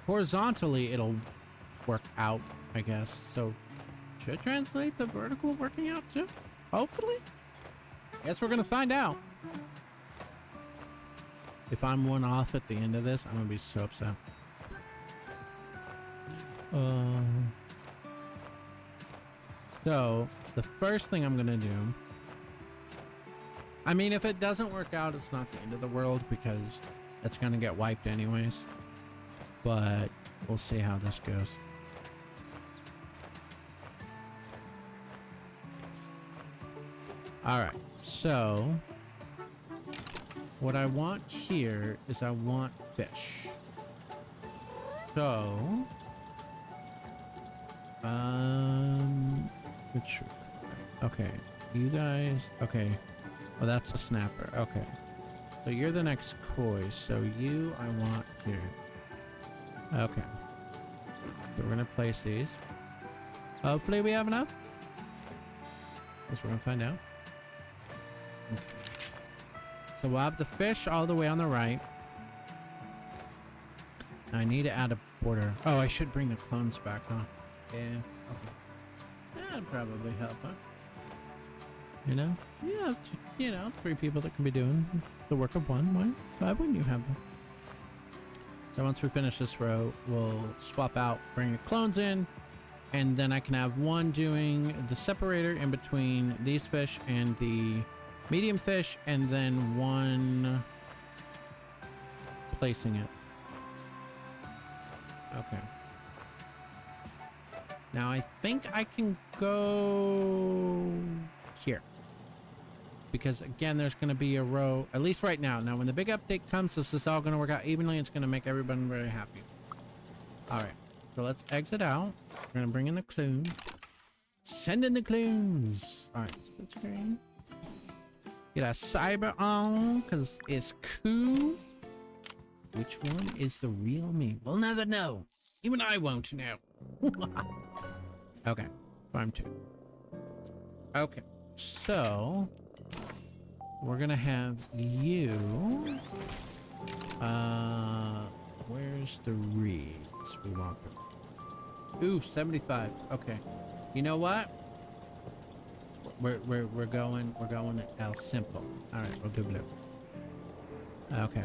Horizontally, it'll work out, I guess. So, should translate the vertical working out too? Hopefully. Guess we're going to find out. If I'm one off at the end of this, I'm going to be so upset. So, the first thing I'm going to do... I mean, if it doesn't work out, it's not the end of the world because it's going to get wiped anyways. But we'll see how this goes. Alright, so what I want here is I want fish. So, which, okay, you guys, okay. Oh, that's a snapper. Okay. So you're the next koi. So you, I want here. Okay. So we're gonna place these. Hopefully we have enough. Guess we're gonna find out. Okay. So we'll have the fish all the way on the right. I need to add a border. Oh, I should bring the clones back, huh? Yeah. Okay. That'd probably help, huh? You know? Yeah, you know, 3 people that can be doing the work of one. Why wouldn't you have them? So once we finish this row, we'll swap out, bring the clones in, and then I can have one doing the separator in between these fish and the medium fish, and then one placing it. Okay. Now I think I can go here. Because again, there's going to be a row, at least right now. Now when the big update comes, this is all going to work out evenly. It's going to make everyone very happy. All right. So let's exit out. We're going to bring in the clones. Send in the clones. All right. Split screen. Get a cyber on because it's cool. Which one is the real me? We'll never know. Even I won't know. Okay. Farm 2. Okay. So we're gonna have you. Where's the reeds? We want them. Ooh, 75. Okay. You know what? We're going El Simple. All right, we'll do blue. Okay.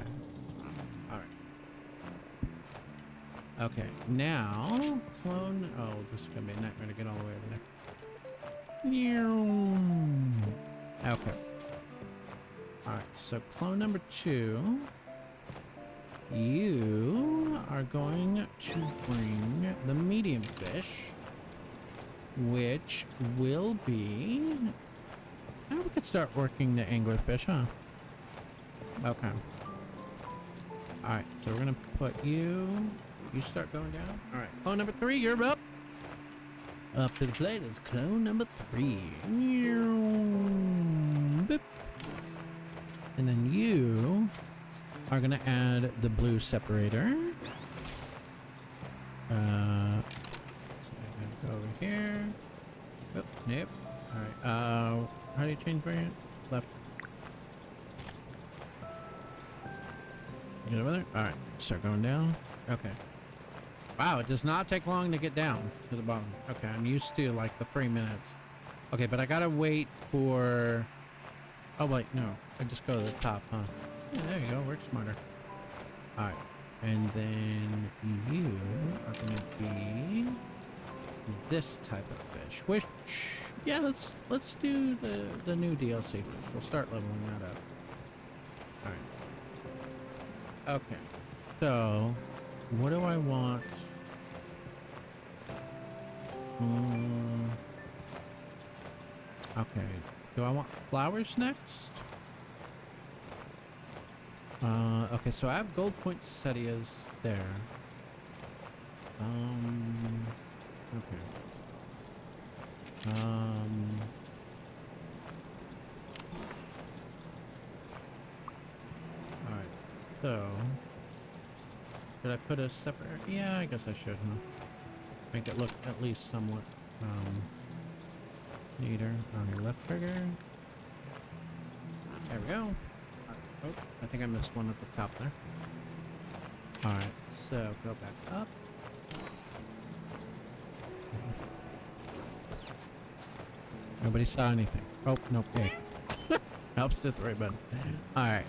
All right. Okay. Now clone. Oh, this is gonna be a nightmare to get all the way over there. Okay. Alright, so clone number 2. You are going to bring the medium fish, which will be... Oh, we could start working the anglerfish, huh? Okay. Alright, so we're gonna put you... You start going down. Alright, clone number 3, you're up! Up to the plate is clone number 3. Boop. And then you are gonna add the blue separator. So I'm gonna go over here. Oh, nope. Alright, how do you change variant? Left. Get over there? Alright, start going down. Okay. Wow, it does not take long to get down to the bottom. Okay, I'm used to like the 3 minutes. Okay, but I gotta wait for... Oh wait, no. I just go to the top, huh? Yeah, there you go. Work smarter. Alright. And then you are gonna be this type of fish. Which, yeah, let's do the new DLC first. We'll start leveling that up. Alright. Okay. So, what do I want? Okay. Do I want flowers next? Okay, so I have gold poinsettias there. Okay. Alright, so... Should I put a separate... Yeah, I guess I should, huh? Make it look at least somewhat, neater. On your left trigger. There we go. Oh, I think I missed one at the top there. Alright, so go back up. Nobody saw anything. Oh, nope. Okay. Helps to the right button. Alright.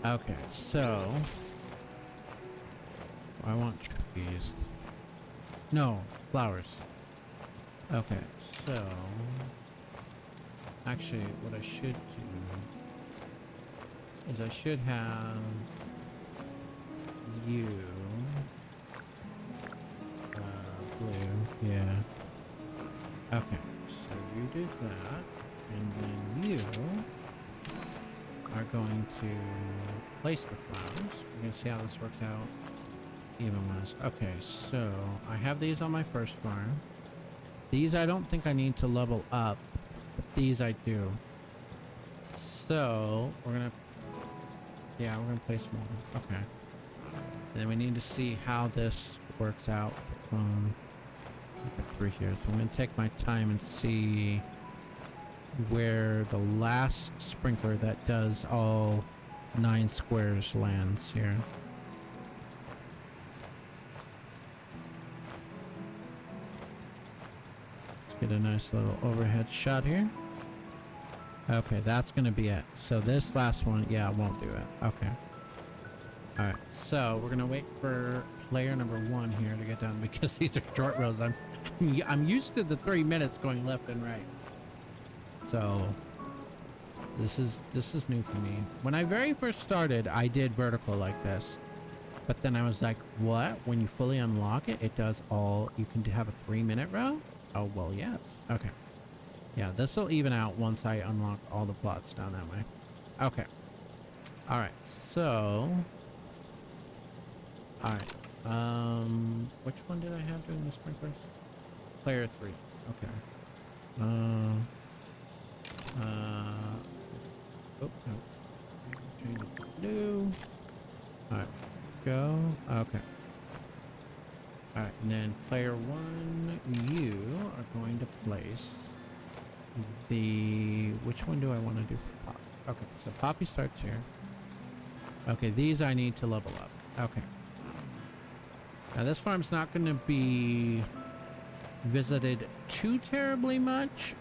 Okay, so... I want trees. No, flowers. Okay, so... Actually, what I should do is I should have you blue, yeah. Okay, so you do that, and then you are going to place the flowers. We're gonna see how this works out even less. Okay, so I have these on my first farm. These I don't think I need to level up, but these I do. So we're gonna, yeah, we're gonna place more. Okay. And then we need to see how this works out. Through here. So I'm gonna take my time and see where the last sprinkler that does all 9 squares lands here. Let's get a nice little overhead shot here. Okay, that's gonna be it. So this last one, yeah, won't do it. Okay. Alright, so we're gonna wait for player number 1 here to get done because these are short rows. I'm used to the 3 minutes going left and right. So this is new for me. When I very first started, I did vertical like this. But then I was like, what? When you fully unlock it, it does all, you can have a 3-minute row? Oh, well, yes. Okay. Yeah, this will even out once I unlock all the plots down that way. Okay. All right. So, all right. Which one did I have doing the sprinklers? Player 3. Okay. Oh, no. Change it to blue. All right. Go. Okay. All right. And then player 1, you are going to place the, which one do I want to do for Pop? Okay. So Poppy starts here. Okay. These I need to level up. Okay. Now this farm's not going to be visited too terribly much,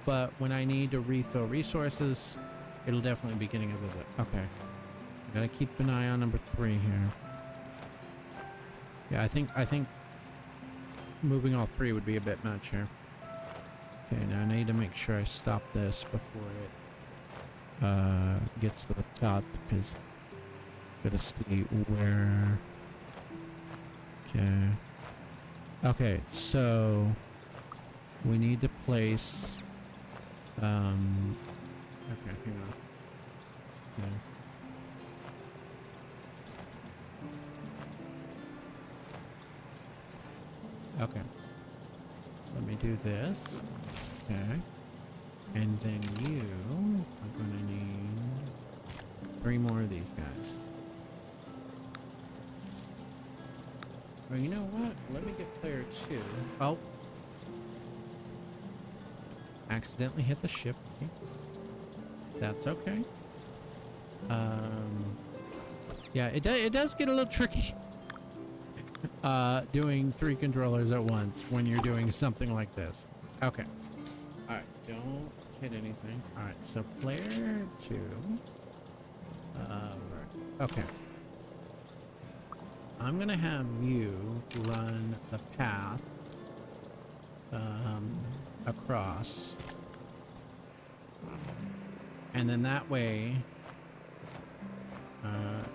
but when I need to refill resources, it'll definitely be getting a visit. Okay. Gotta keep an eye on number 3 here. Yeah, I think moving all 3 would be a bit much here. Okay, now I need to make sure I stop this before it gets to the top because I gotta see where. Okay. Okay, so we need to place. Okay, hang on. Okay. Let me do this. Okay. And then you are gonna need 3 more of these guys. Well, you know what? Let me get player 2. Oh. Accidentally hit the shift key. That's okay. Yeah, it does get a little tricky. Doing 3 controllers at once when you're doing something like this. Okay. Alright, don't hit anything. Alright, so player 2. Okay. I'm gonna have you run the path across. And then that way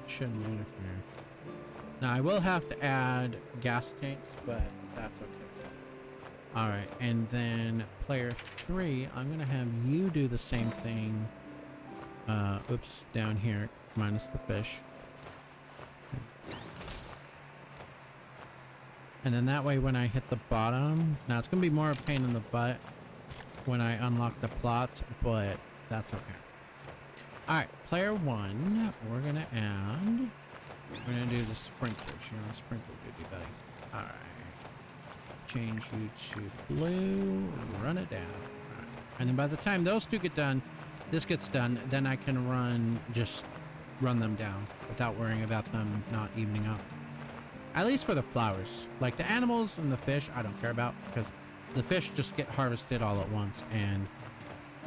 shouldn't interfere. Now I will have to add gas tanks, but that's okay. Alright, and then player 3, I'm gonna have you do the same thing. Oops, down here, minus the fish. And then that way when I hit the bottom, now it's gonna be more a pain in the butt when I unlock the plots, but that's okay. Alright, player 1, we're gonna do the sprinklers. You know, sprinkler duty, buddy. Alright. Change you to blue, run it down. Right. And then by the time those 2 get done, this gets done, then I can just run them down without worrying about them not evening up. At least for the flowers. Like the animals and the fish, I don't care about because the fish just get harvested all at once. And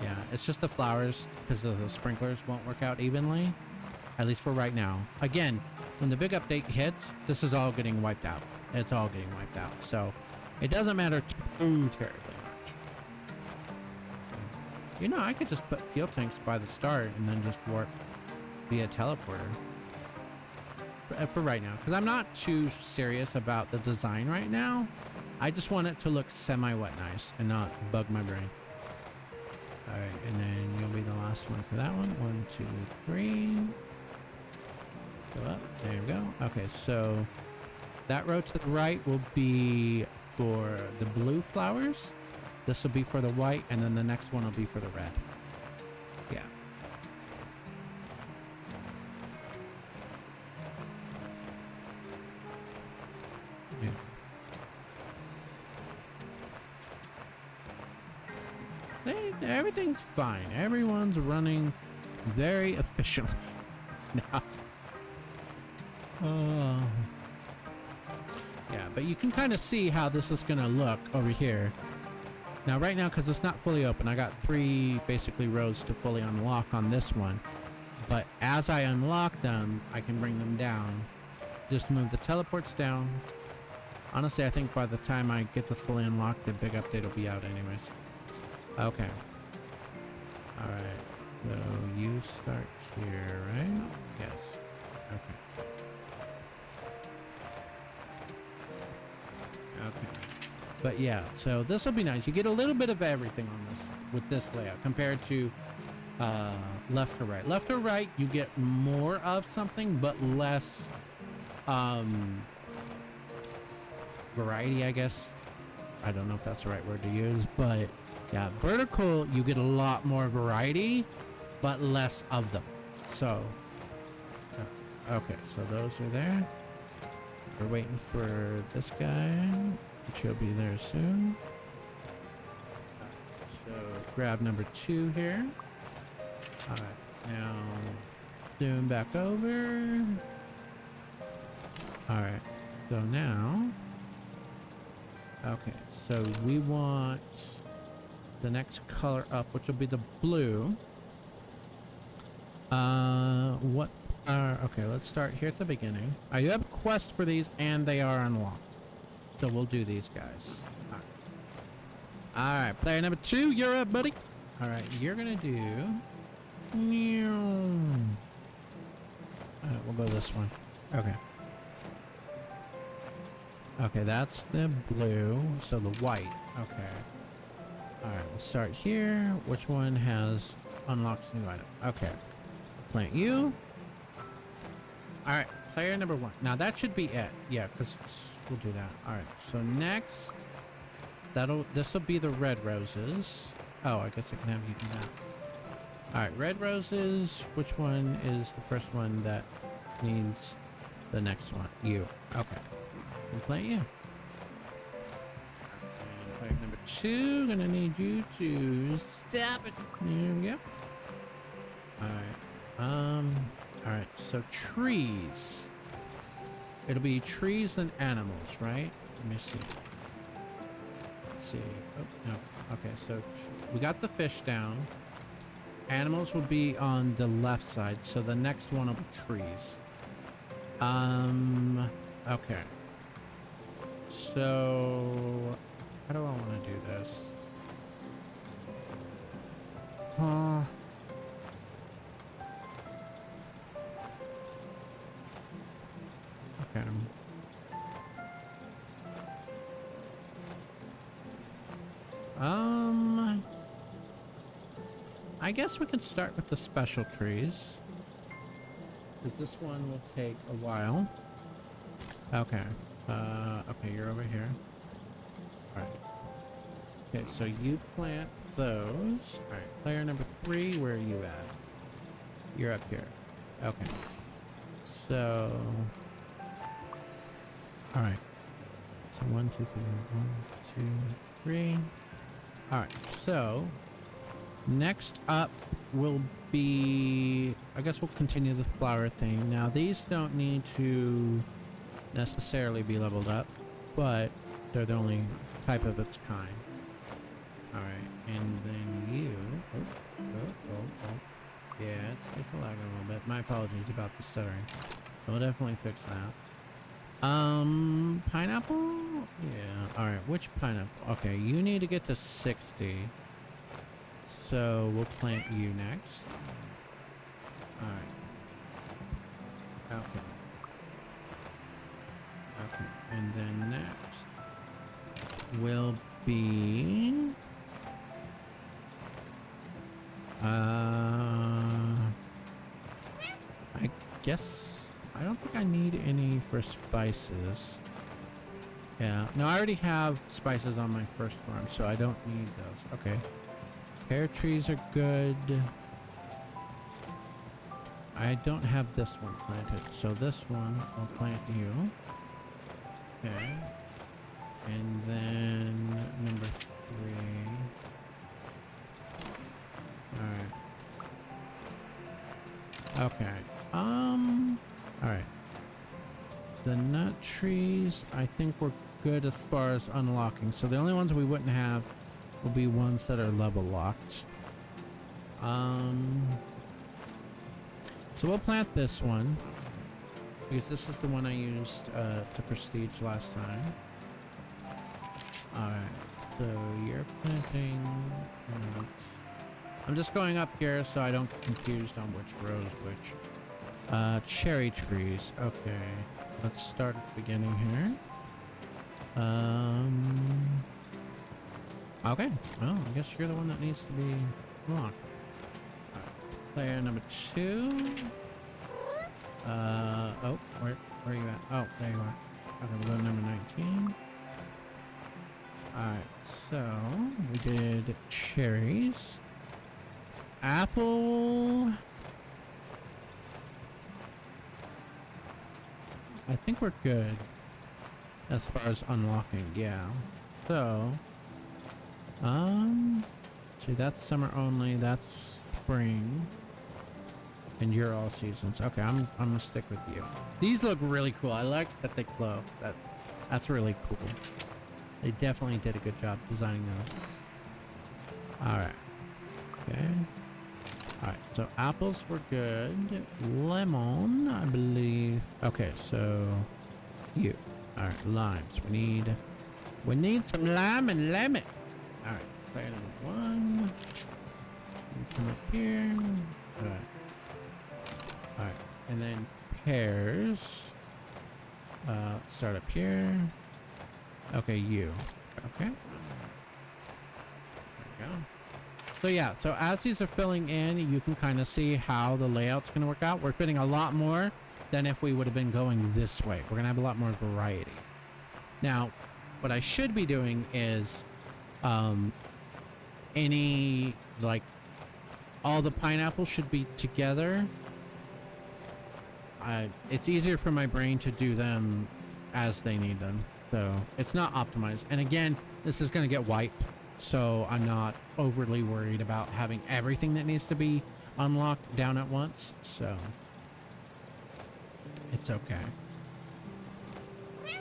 yeah, it's just the flowers because the sprinklers won't work out evenly. At least for right now. Again, when the big update hits, this is all getting wiped out. It's all getting wiped out. So it doesn't matter too terribly much. You know, I could just put fuel tanks by the start and then just warp via teleporter. For right now, because I'm not too serious about the design right now. I just want it to look semi-wet nice and not bug my brain. All right, and then you'll be the last one for that one. 1, 2, 3. Go up. There you go. Okay, so that row to the right will be for the blue flowers. This will be for the white, and then the next one will be for the red. Yeah. Yeah. Everything's fine. Everyone's running very efficiently now. Yeah, but you can kind of see how this is gonna look over here. Now, right now, because it's not fully open, I got 3 basically rows to fully unlock on this one. But as I unlock them, I can bring them down. Just move the teleports down. Honestly, I think by the time I get this fully unlocked, the big update will be out anyways. Okay. Alright. So you start here, right? Yes. Okay. Okay. But yeah, so this will be nice. You get a little bit of everything on this with this layout compared to left to right. Left to right, you get more of something, but less variety, I guess. I don't know if that's the right word to use, but yeah, vertical, you get a lot more variety, but less of them. So, okay, so those are there. We're waiting for this guy, which will be there soon. So grab number 2 here. All right, now zoom back over. All right, so now, okay, so we want the next color up, which will be the blue. Okay, let's start here at the beginning. I do have a quest for these, and they are unlocked. So we'll do these guys. All right, player number 2, you're up, buddy. All right, you're gonna do... All right, we'll go this one. Okay. Okay, that's the blue, so the white. Okay. All right, we'll start here. Which one has unlocked new item? Okay. Plant you. All right, player number 1. Now that should be it. Yeah, because we'll do that. All right, so next, this will be the red roses. Oh, I guess I can have you do that. All right, red roses. Which one is the first one that needs the next one? You. Okay. We'll plant you. And player number 2, gonna need you to stop it. There we go. All right. All right. So trees. It'll be trees and animals, right? Let me see. Let's see. Oh no. Okay. So we got the fish down. Animals will be on the left side. So the next one will be trees. Okay. So how do I want to do this? Okay. I guess we could start with the special trees, because this one will take a while. Okay. Okay, you're over here. All right. Okay, so you plant those. All right, player number 3, where are you at? You're up here. Okay. So, all right. So 1, 2, 3, 1, 2, 3. All right. So next up will be, I guess we'll continue the flower thing. Now these don't need to necessarily be leveled up, but they're the only type of its kind. All right, and then you. Oh. Yeah, it's lagging a little bit. My apologies about the stuttering. We'll definitely fix that. Pineapple? Yeah. All right, which pineapple? Okay, you need to get to 60. So we'll plant you next. All right. Okay. Okay, and then next will be I guess I don't think I need any for spices. Yeah, no, I already have spices on my first farm, so I don't need those. Okay, pear trees are good. I don't have this one planted, so this one I'll plant you. Okay. And then number 3. Alright. Okay. Alright. The nut trees, I think we're good as far as unlocking. So the only ones we wouldn't have will be ones that are level locked. So we'll plant this one because this is the one I used to prestige last time. Alright, so you're planting nuts. I'm just going up here so I don't get confused on which row is which. Cherry trees. Okay, let's start at the beginning here. Okay, well, I guess you're the one that needs to be locked. Player number 2. Oh, where are you at? Oh, there you are. Okay, we'll go to number 19. Alright, so we did cherries. Apple. I think we're good as far as unlocking, yeah. So, see, that's summer only, that's spring. And you're all seasons. Okay, I'm gonna stick with you. These look really cool. I like that they glow. That's really cool. They definitely did a good job designing those. Alright. Okay. Alright, so apples were good. Lemon, I believe. Okay, so you. Alright, limes. We need some lime and lemon. Alright, player number 1. You come up here. Alright. Alright, and then pears. Start up here. Okay, you. Okay. There we go. So yeah, so as these are filling in, you can kind of see how the layout's going to work out. We're fitting a lot more than if we would have been going this way. We're going to have a lot more variety. Now, what I should be doing is all the pineapples should be together. It's easier for my brain to do them as they need them. So it's not optimized. And again, this is going to get wiped. So I'm not overly worried about having everything that needs to be unlocked down at once. So it's okay. Okay,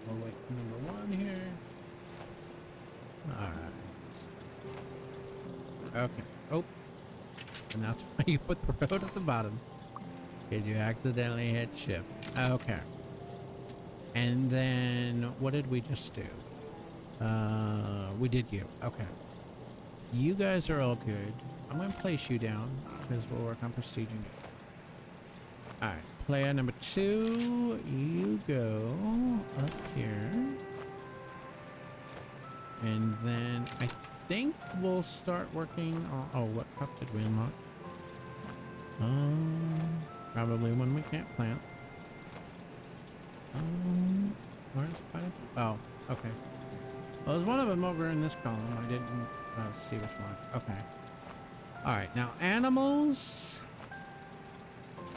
we'll wait for number 1 here. All right. Okay. Oh. And that's why you put the road at the bottom. Did you accidentally hit shift? Okay. And then what did we just do? We did you. Okay. You guys are all good. I'm going to place you down because we'll work on prestiging it. Alright. Player number 2, you go up here. And then I think we'll start working on... Oh, what cup did we unlock? Probably one we can't plant. Where's pineapple? Oh, okay. Well, there's one of them over in this column. I didn't see which one. Okay. Alright, now animals.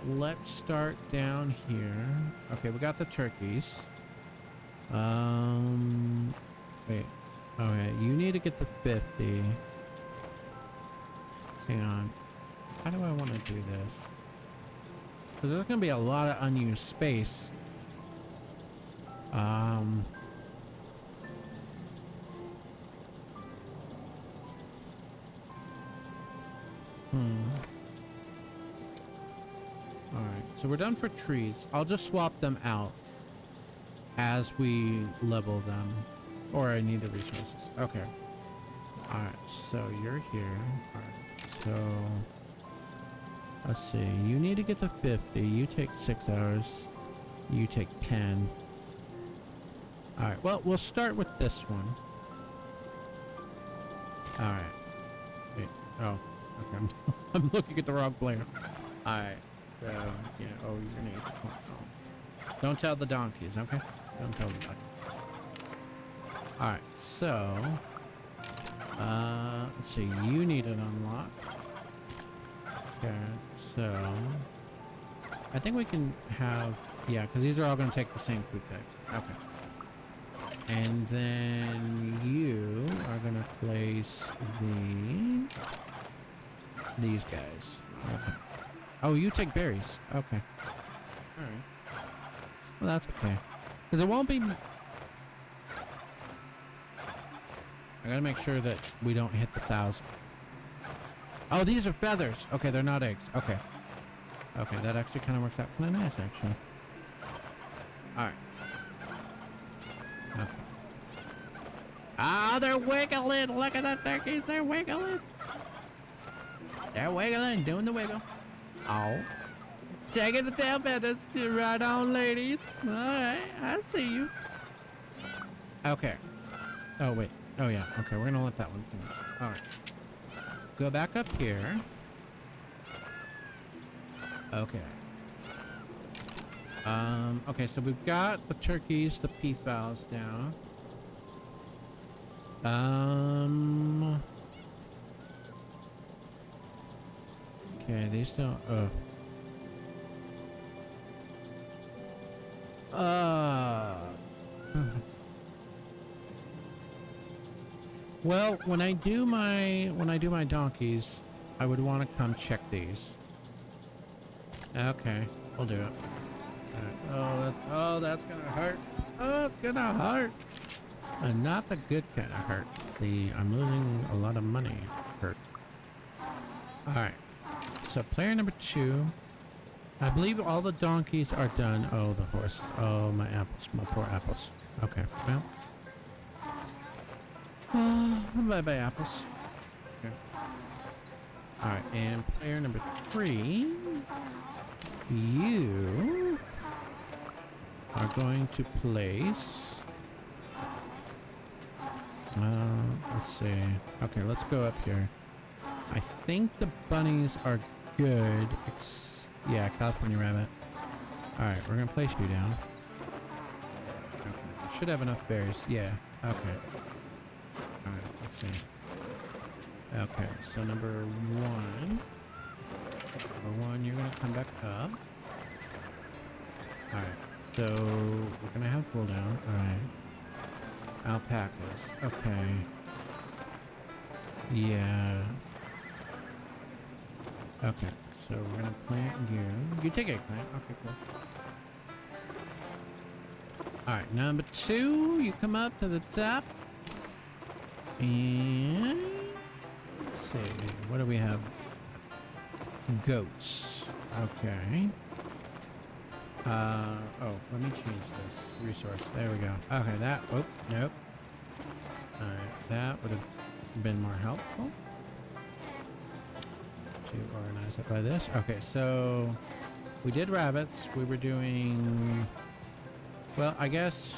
Let's start down here. Okay, we got the turkeys. Wait. Okay, you need to get to 50. Hang on. How do I want to do this? Because there's going to be a lot of unused space. Alright, so we're done for trees. I'll just swap them out as we level them. Or I need the resources. Okay. Alright, so you're here. Alright, so... Let's see. You need to get to 50. You take 6 hours. You take 10. Alright, well, we'll start with this one. Alright. Wait. Oh, okay. I'm looking at the wrong player. Alright. So, yeah. Oh, you're gonna get... Don't tell the donkeys, okay? Don't tell the donkeys. Alright, so... let's see. You need an unlock. Okay, so... I think we can have Yeah, because these are all going to take the same food type. Okay. And then you are going to place these guys. Okay. Oh, you take berries. Okay. All right. Well, that's okay. Because it won't be... I gotta make sure that we don't hit the 1,000. Oh, these are feathers. Okay, they're not eggs. Okay. Okay, that actually kind of works out kind of nice, actually. Alright. Okay. Ah, they're wiggling! Look at the turkeys, they're wiggling! They're wiggling, doing the wiggle. Oh. Checking the tail feathers. Right on, ladies. Alright, I see you. Okay. Oh, wait. Oh, yeah. Okay, we're gonna let that one finish. Alright. Go back up here. Okay. Okay, so we've got the turkeys, the peafowls now. Okay, these don't... Well, when I do my donkeys, I would want to come check these. Okay, we'll do it. Oh, that's gonna hurt. Oh, it's gonna hurt. And not the good kind of hurt. I'm losing a lot of money hurt. All right. So player number 2. I believe all the donkeys are done. Oh, the horses. Oh, my apples. My poor apples. Okay. Well. Bye-bye, apples. Okay. All right. And player number 3. You are going to place... let's see. Okay, let's go up here. I think the bunnies are good. Yeah, California rabbit. Alright, we're gonna place you down. Okay. Should have enough berries. Yeah, okay. Alright, let's see. Okay, so number 1. Number 1, you're gonna come back up. Alright, so we're gonna have wool down. Alright. Alpacas. Okay. Yeah. Okay, so we're gonna plant you. You take eggplant. Okay, cool. Alright, number 2, you come up to the top. And let's see, what do we have? Goats. Okay. Oh, let me change this resource. There we go. Okay, that, oh, nope. Alright, that would have been more helpful to organize it by this. Okay, so we did rabbits. We were doing, well, I guess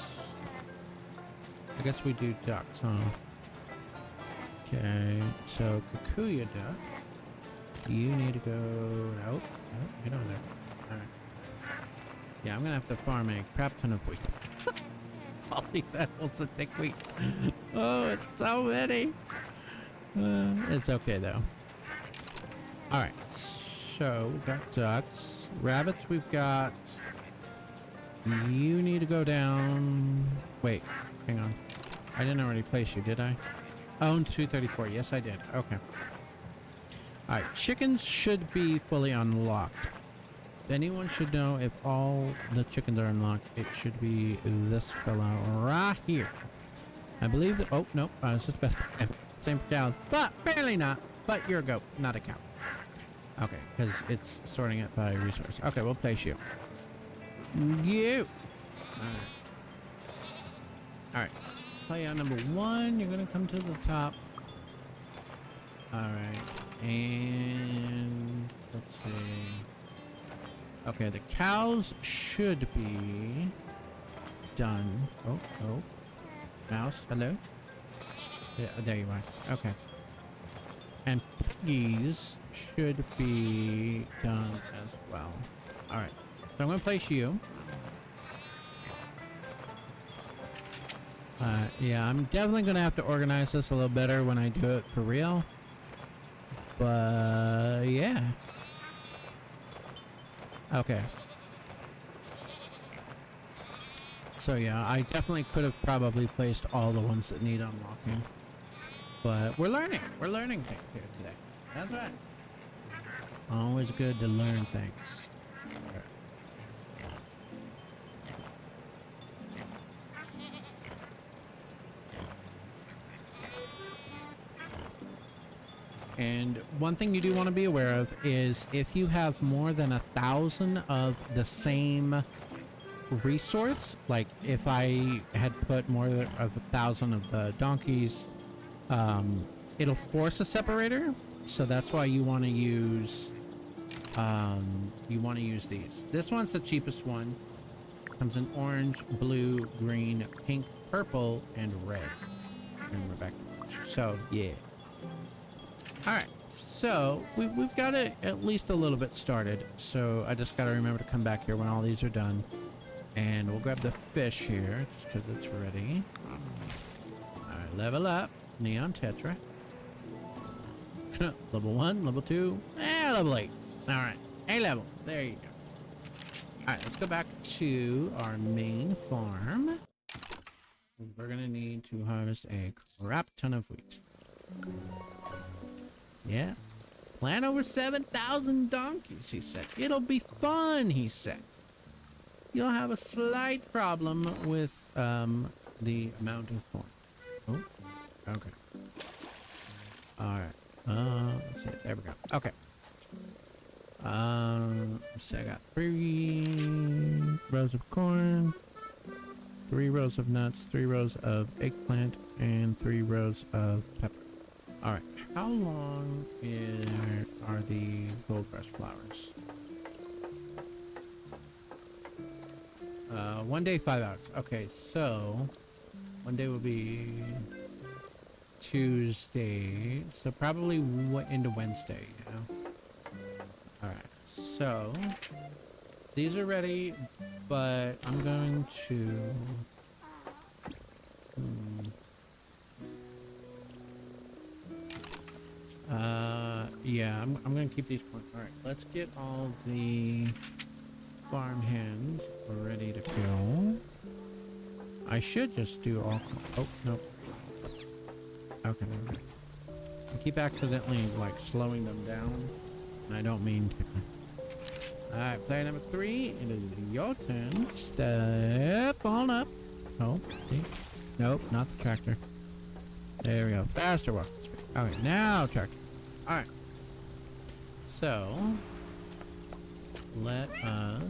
we do ducks, huh? Okay, so Kikuya duck, you need to go, nope, get over there. Alright. Yeah, I'm gonna have to farm a crap ton of wheat. All these animals that take wheat. Oh, it's so many. It's okay though. Alright, so we've got ducks. Rabbits we've got. You need to go down. Wait, hang on. I didn't already place you, did I? Oh, 234. Yes, I did. Okay. Alright, chickens should be fully unlocked. Anyone should know if all the chickens are unlocked. It should be this fella right here. I believe that... Oh, nope. It's just best. Same for cows. But barely not. But you're a goat, not a cow. Okay, because it's sorting it by resource. Okay, we'll place you. You! Alright. Player number 1, you're going to come to the top. Alright. And... let's see... Okay, the cows should be done. Oh, oh. Mouse, hello? Yeah, there you are. Okay. And piggies should be done as well. Alright. So I'm going to place you. Yeah, I'm definitely going to have to organize this a little better when I do it for real. But, yeah. Okay. So yeah, I definitely could have probably placed all the ones that need unlocking. But we're learning. We're learning things here today. That's right. Always good to learn things. And one thing you do want to be aware of is if you have more than 1,000 of the same resource, like if I had put more of 1,000 of the donkeys, it'll force a separator. So that's why you want to use these. This one's the cheapest one. Comes in orange, blue, green, pink, purple, and red. And we're back. So yeah. All right, so we've got it at least a little bit started. So I just got to remember to come back here when all these are done. And we'll grab the fish here, just because it's ready. All right, level up. Neon Tetra. Level 1, level 2, and level 8. All right, A level. There you go. All right, let's go back to our main farm. We're going to need to harvest a crap ton of wheat. Yeah. Plant over 7,000 donkeys, he said. It'll be fun, he said. You'll have a slight problem with the amount of corn. Oh, okay. All right. Let's see. There we go. Okay. So I got 3 rows of corn, 3 rows of nuts, 3 rows of eggplant, and 3 rows of pepper. All right. How long are the gold rush flowers? 1 day, 5 hours. Okay, so 1 day will be Tuesday, so probably into Wednesday. Yeah. All right. So these are ready, but I'm going to. Yeah, I'm gonna keep these points. All right, let's get all the farm hands ready to go. I should just do all. Oh no. Okay. I keep accidentally like slowing them down, and I don't mean to. All right, player number 3. It is your turn. Step on up. Oh, see? Nope, not the tractor. There we go. Faster walk. Okay, now tractor. All right. So let us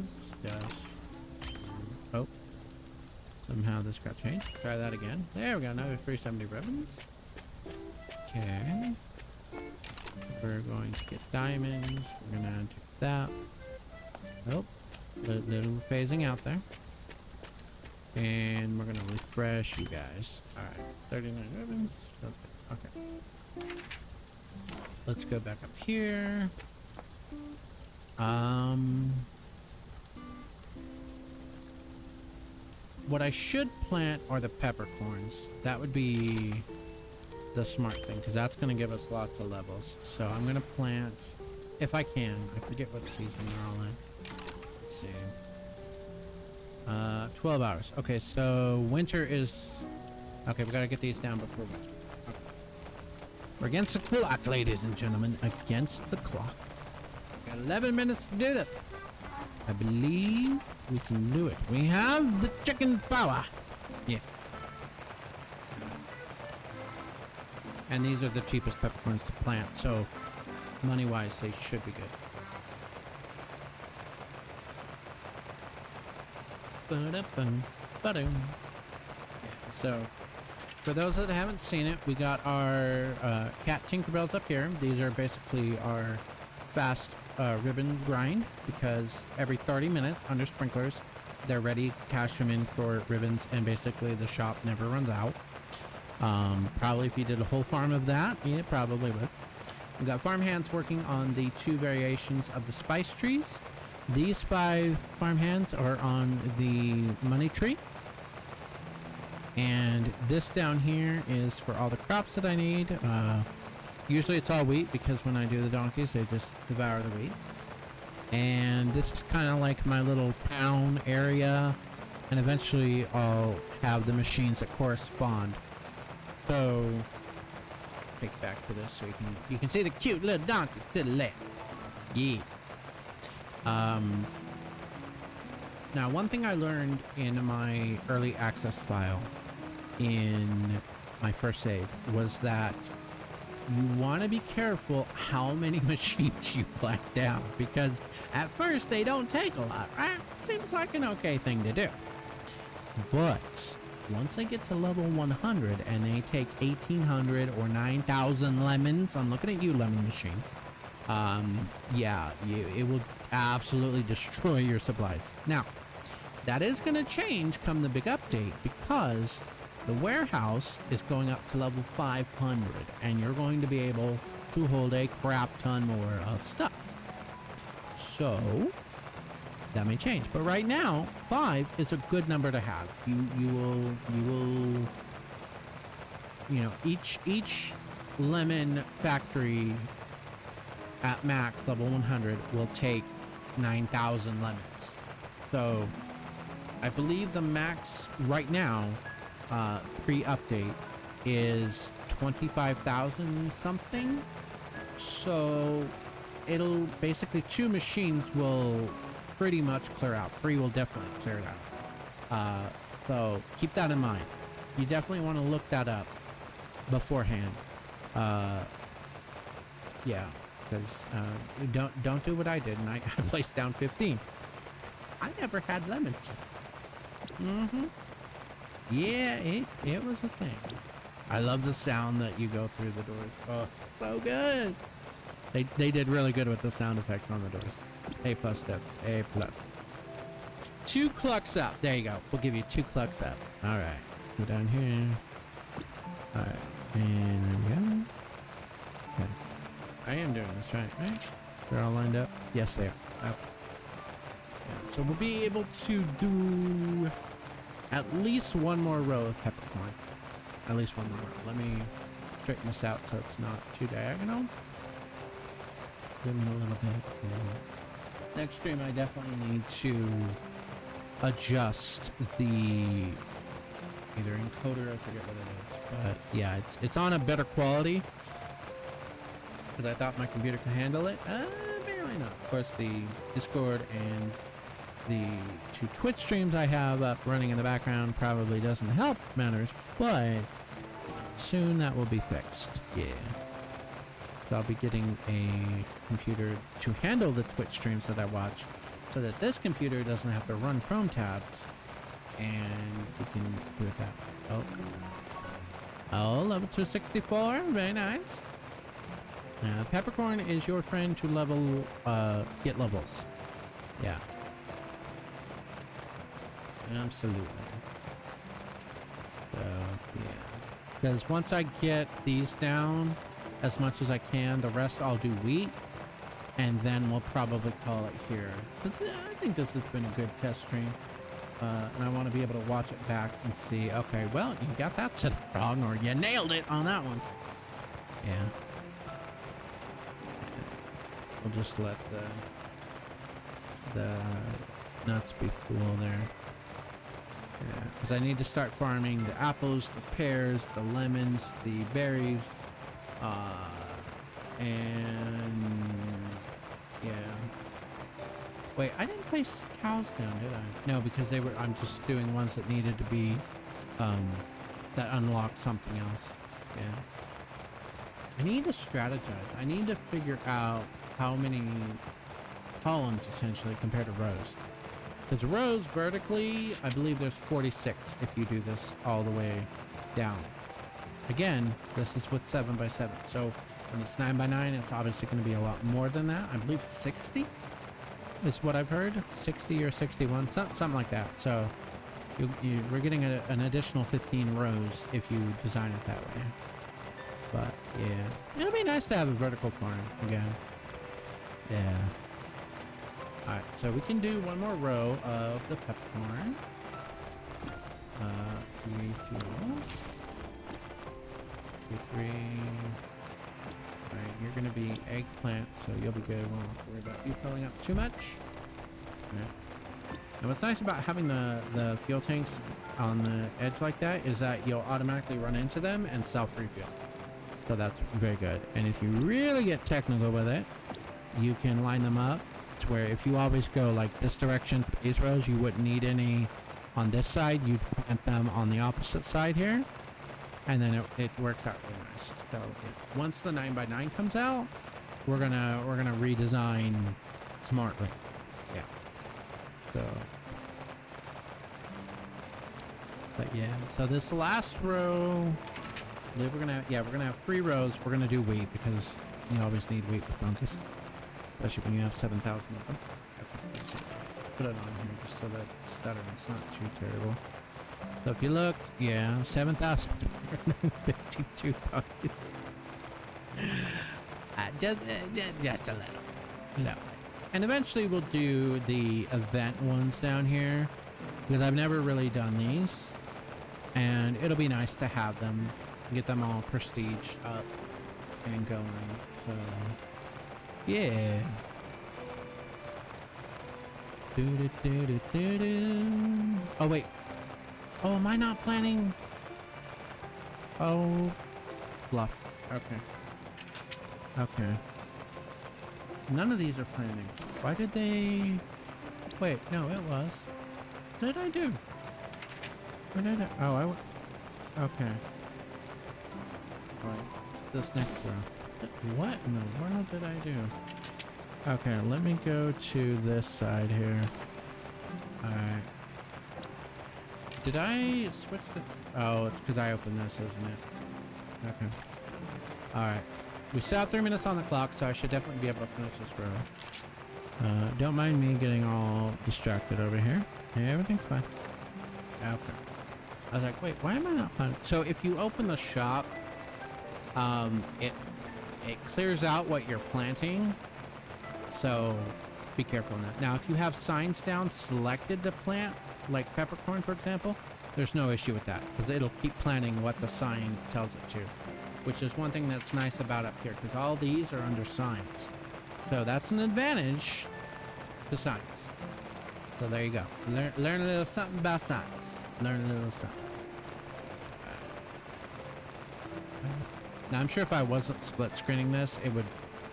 just. Oh, somehow this got changed. Try that again. There we go. Another 370 ribbons. Okay. We're going to get diamonds. We're gonna add that. Nope. Little phasing out there. And we're gonna refresh you guys. Alright. 39 ribbons. Okay. Let's go back up here. What I should plant are the peppercorns. That would be the smart thing, because that's going to give us lots of levels. So I'm going to plant, if I can. I forget what season they're all in. Let's see. 12 hours. Okay, so winter is... Okay, we got to get these down before winter. Okay. We're against the clock, ladies and gentlemen. Against the clock. Got 11 minutes to do this. I believe we can do it. We have the chicken power. Yeah. And these are the cheapest peppercorns to plant, so money-wise, they should be good. Yeah, so, for those that haven't seen it, we got our cat Tinkerbells up here. These are basically our fast ribbon grind, because every 30 minutes under sprinklers, they're ready, cash them in for ribbons, and basically the shop never runs out. Probably if you did a whole farm of that, yeah, probably would. We've got farm hands working on the 2 variations of the spice trees. These 5 farm hands are on the money tree. And this down here is for all the crops that I need. Usually it's all wheat, because when I do the donkeys, they just devour the wheat. And this is kind of like my little town area. and eventually I'll have the machines that correspond. So take back to this so you can see the cute little donkeys to the left. Yeah. Now one thing I learned in my early access file in my first save was that you want to be careful how many machines you black down, because at first they don't take a lot, right? Seems like an okay thing to do. But once they get to level 100 and they take 1,800 or 9,000 lemons, I'm looking at you, lemon machine. Yeah, it will absolutely destroy your supplies. Now, that is going to change come the big update, because the warehouse is going up to level 500, and you're going to be able to hold a crap ton more of stuff. So that may change, but right now 5 is a good number to have. You will you know, each lemon factory at max level 100 will take 9,000 lemons. So I believe the max right now pre-update is 25,000 something. So it'll basically 2 machines will pretty much clear out. 3 will definitely clear it out. So keep that in mind. You definitely want to look that up beforehand. Yeah, because don't do what I did, and I placed down 15. I never had lemons. Yeah, it was a thing. I love the sound that you go through the doors. Oh, so good. They did really good with the sound effects on the doors. A plus steps. A plus. 2 clucks up. There you go. We'll give you 2 clucks up. All right. Go down here. All right. And there we go. Okay. I am doing this right? They're all lined up? Yes, they are. Okay. Yeah, so we'll be able to do at least 1 more row of peppercorn. At least 1 more row. Let me straighten this out so it's not too diagonal. Give me a little bit. Yeah. Next stream, I definitely need to adjust the either encoder, I forget what it is. But yeah, it's on a better quality, because I thought my computer could handle it. Apparently not. Of course, the Discord and the 2 Twitch streams I have up running in the background probably doesn't help matters, but soon that will be fixed. Yeah. So I'll be getting a computer to handle the Twitch streams that I watch, so that this computer doesn't have to run Chrome tabs, and we can do it that way. Oh, level 264. Very nice. Peppercorn is your friend to level, get levels. Yeah. Absolutely. So, yeah. Because once I get these down as much as I can, the rest I'll do wheat, and then we'll probably call it here. I think this has been a good test stream. And I want to be able to watch it back and see, okay, well, you got that set up wrong, or you nailed it on that one. Yeah. We'll just let the nuts be cool there. Yeah, because I need to start farming the apples, the pears, the lemons, the berries, and yeah. Wait, I didn't place cows down, did I? No, because they were. I'm just doing ones that needed to be, that unlocked something else. Yeah. I need to strategize. I need to figure out how many columns essentially compared to rows. Because rows vertically, I believe there's 46 if you do this all the way down. Again, this is with 7x7. So when it's 9x9, it's obviously going to be a lot more than that. I believe 60 is what I've heard. 60 or 61, something like that. So we're getting an additional 15 rows if you design it that way. But yeah, it'll be nice to have a vertical farm again. Yeah. Alright, so we can do 1 more row of the peppercorn. Refuel. 2, 3. Alright, you're gonna be eggplant, so you'll be good. We won't have to worry about you filling up too much. Alright. And what's nice about having the fuel tanks on the edge like that is that you'll automatically run into them and self-refuel. So that's very good. And if you really get technical with it, you can line them up to where if you always go like this direction for these rows, you wouldn't need any on this side. You'd plant them on the opposite side here. And then it works out really nice. So once the 9x9 comes out, we're gonna redesign smartly. Yeah. So, but yeah. So this last row, we're gonna have 3 rows. We're gonna do wheat because you always need wheat with bunkus, especially when you have 7,000 of them. Okay, let's see. Put it on here just so that stuttering's not too terrible. So if you look, yeah, 7,452 buckets. Just a little. No. And eventually we'll do the event ones down here because I've never really done these. And it'll be nice to have them, get them all prestige up and going. So, yeah. Oh, wait. Oh, am I not planning? Oh, bluff. Okay. Okay. None of these are planning. Why did they... Wait, no, it was. What did I do? What did I... Oh, okay. Alright. This next row. What in the world did I do? Okay, let me go to this side here. Alright. Did I switch the... Oh, it's because I opened this, isn't it? Okay. Alright. We still have 3 minutes on the clock, so I should definitely be able to finish this row. Don't mind me getting all distracted over here. Yeah, everything's fine. Okay. I was like, wait, why am I not fine? So if you open the shop, it clears out what you're planting. So be careful on that. Now, if you have signs down selected to plant, like peppercorn, for example, there's no issue with that because it'll keep planting what the sign tells it to, which is one thing that's nice about up here because all these are under signs. So that's an advantage to signs. So there you go. Learn a little something about signs. Learn a little something. Now, I'm sure if I wasn't split screening this, it would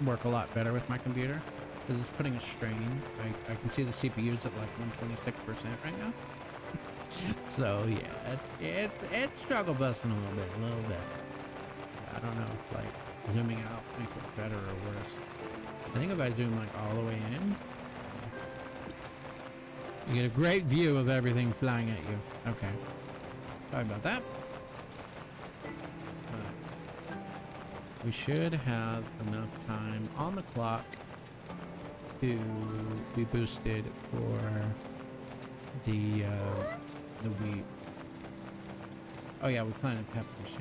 work a lot better with my computer because it's putting a strain. I can see the CPU's at like 126% right now. So yeah, it's struggle busting a little bit. I don't know if like zooming out makes it better or worse. I think if I zoom like all the way in, you get a great view of everything flying at you. Okay. Sorry about that. We should have enough time on the clock to be boosted for the wheat. Oh yeah, we planted peppers.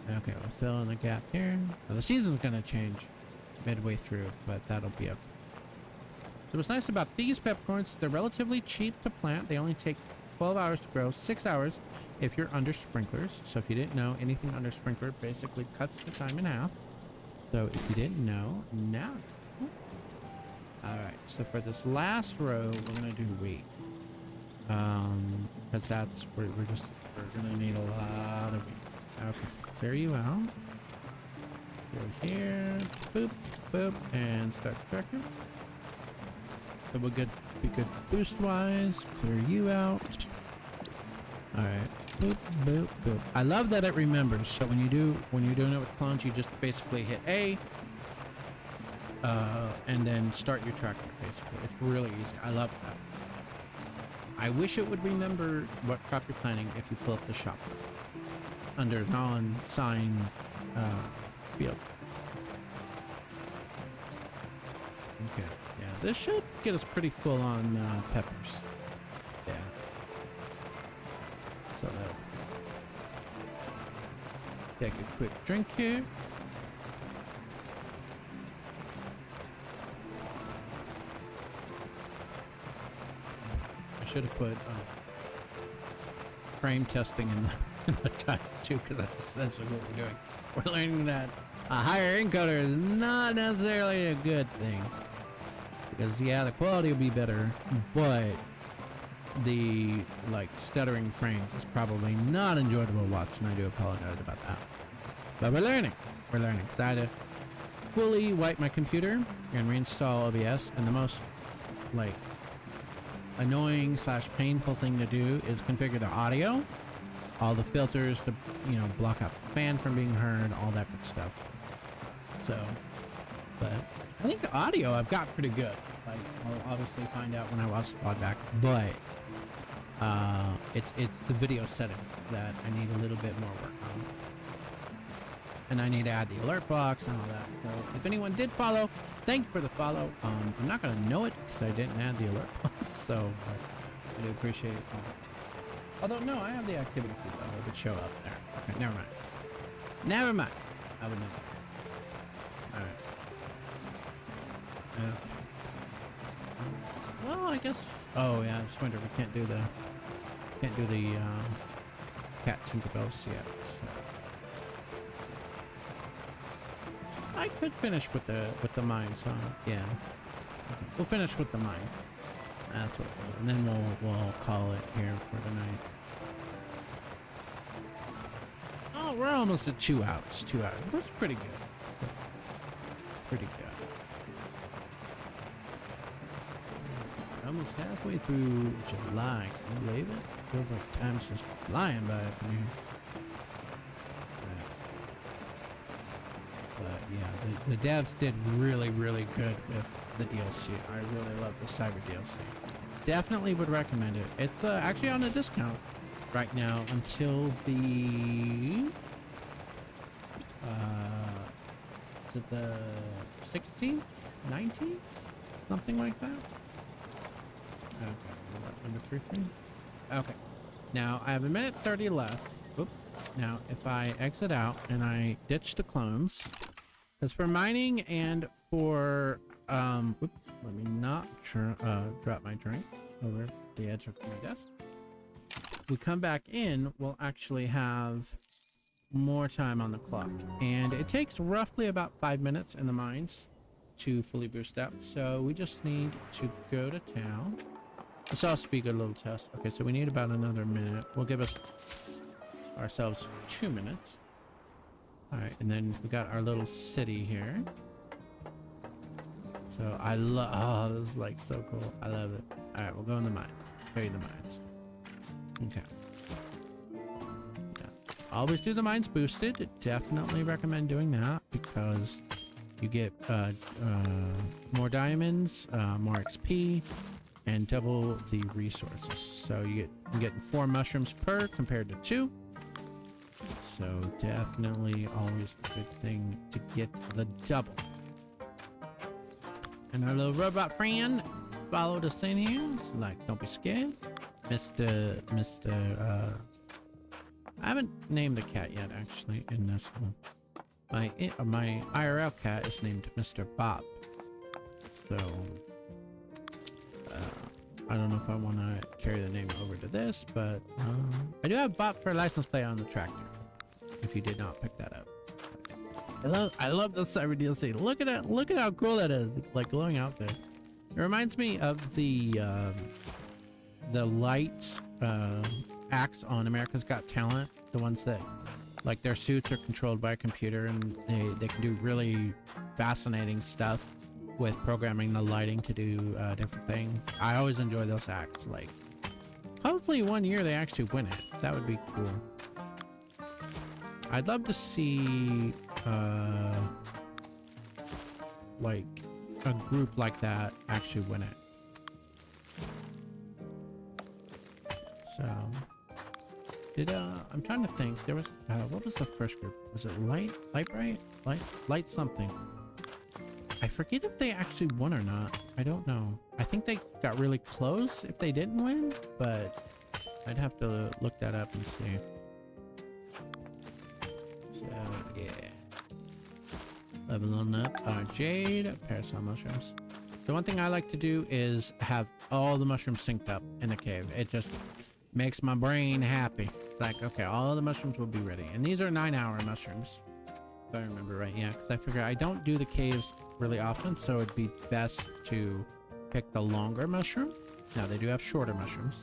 Yeah. Okay, we'll fill in the gap here. Now, the season's gonna change midway through, but that'll be okay. So what's nice about these peppercorns, they're relatively cheap to plant. They only take 12 hours to grow, 6 hours if you're under sprinklers. So if you didn't know, anything under sprinkler basically cuts the time in half. So if you didn't know, now. All right, so for this last row, we're gonna do wheat. Because that's where we're gonna need a lot of wheat. Okay, clear you out. Go here, boop, boop, and start tracking. So we'll be good boost wise. Clear you out. All right, boop, boop, boop. I love that it remembers. So when you're doing it with clones, you just basically hit A, and then start your tractor. Basically, it's really easy. I love that. I wish it would remember what crop you're planting if you pull up the shop under non-sign field. Okay, yeah, this should get us pretty full on peppers. Yeah. So that. Take a quick drink here. I should have put frame testing in the title too, because that's essentially what we're doing. We're learning that a higher encoder is not necessarily a good thing. Because yeah, the quality will be better, but the like stuttering frames is probably not enjoyable to watch, and I do apologize about that. But we're learning. We're learning. Because I had to fully wipe my computer and reinstall OBS, and the most like annoying / painful thing to do is configure the audio, all the filters to, you know, block out the fan from being heard, all that good stuff. So, but I think the audio I've got pretty good. Like, I'll obviously find out when I watch the pod back, but it's the video settings that I need a little bit more work on. And I need to add the alert box and all that. So if anyone did follow, thank you for the follow. I'm not gonna know it because I didn't add the alert box, so I do appreciate it. Although no, I have the activity feed though. It would show up there. Okay, never mind. Never mind. I would know. All right. Okay. Well, I guess. Oh yeah, it's winter. We can't do the cat Tinkerbells yet. So. I could finish with the mines, huh? Yeah. Okay. We'll finish with the mine. That's what we'll do. And then we'll call it here for the night. Oh, we're almost at 2 hours. 2 hours. That's pretty good. So, pretty good. Almost halfway through July. Can you believe it? Feels like time's just flying by up in here. But yeah, the devs did really, really good with the DLC. I really love the Cyber DLC. Definitely would recommend it. It's actually on a discount right now until the is it the 16th, 19th, something like that. Okay, number 3 thing. Okay, now I have 1:30 left. Oop. Now if I exit out and I ditch the clones, because for mining and for oops, let me not drop my drink over the edge of my desk. We come back in, we'll actually have more time on the clock, and it takes roughly about 5 minutes in the mines to fully boost up. So we just need to go to town. This also be a good little test. Okay, so we need about another minute. We'll give ourselves 2 minutes. All right, and then we got our little city here. So I love, oh, this is like so cool. I love it. All right, we'll go in the mines. Show you the mines. Okay. Yeah. Always do the mines boosted. Definitely recommend doing that because you get more diamonds, more XP, and double the resources. So you're getting 4 mushrooms per compared to 2. So definitely always a good thing to get the double. And our little robot friend followed us in here. It's like, don't be scared. Mr. I haven't named the cat yet, actually, in this one. My IRL cat is named Mr. Bob. So, I don't know if I want to carry the name over to this, but I do have Bob for a license plate on the tractor. If you did not pick that up. I love the Cyber DLC. Look at it. Look at how cool that is. Like glowing out there. It reminds me of the light acts on America's Got Talent. The ones that like their suits are controlled by a computer and they can do really fascinating stuff with programming the lighting to do different things. I always enjoy those acts. Like hopefully one year they actually win it. That would be cool. I'd love to see like a group like that actually win it. So I'm trying to think. There was what was the first group? Was it Light something? I forget if they actually won or not. I don't know. I think they got really close if they didn't win, but I'd have to look that up and see. Yeah. Leveling up our jade, parasol mushrooms. The one thing I like to do is have all the mushrooms synced up in the cave. It just makes my brain happy. It's like, okay, all the mushrooms will be ready. And these are 9-hour mushrooms. If I remember right, yeah, because I figure I don't do the caves really often, so it'd be best to pick the longer mushroom. Now, they do have shorter mushrooms.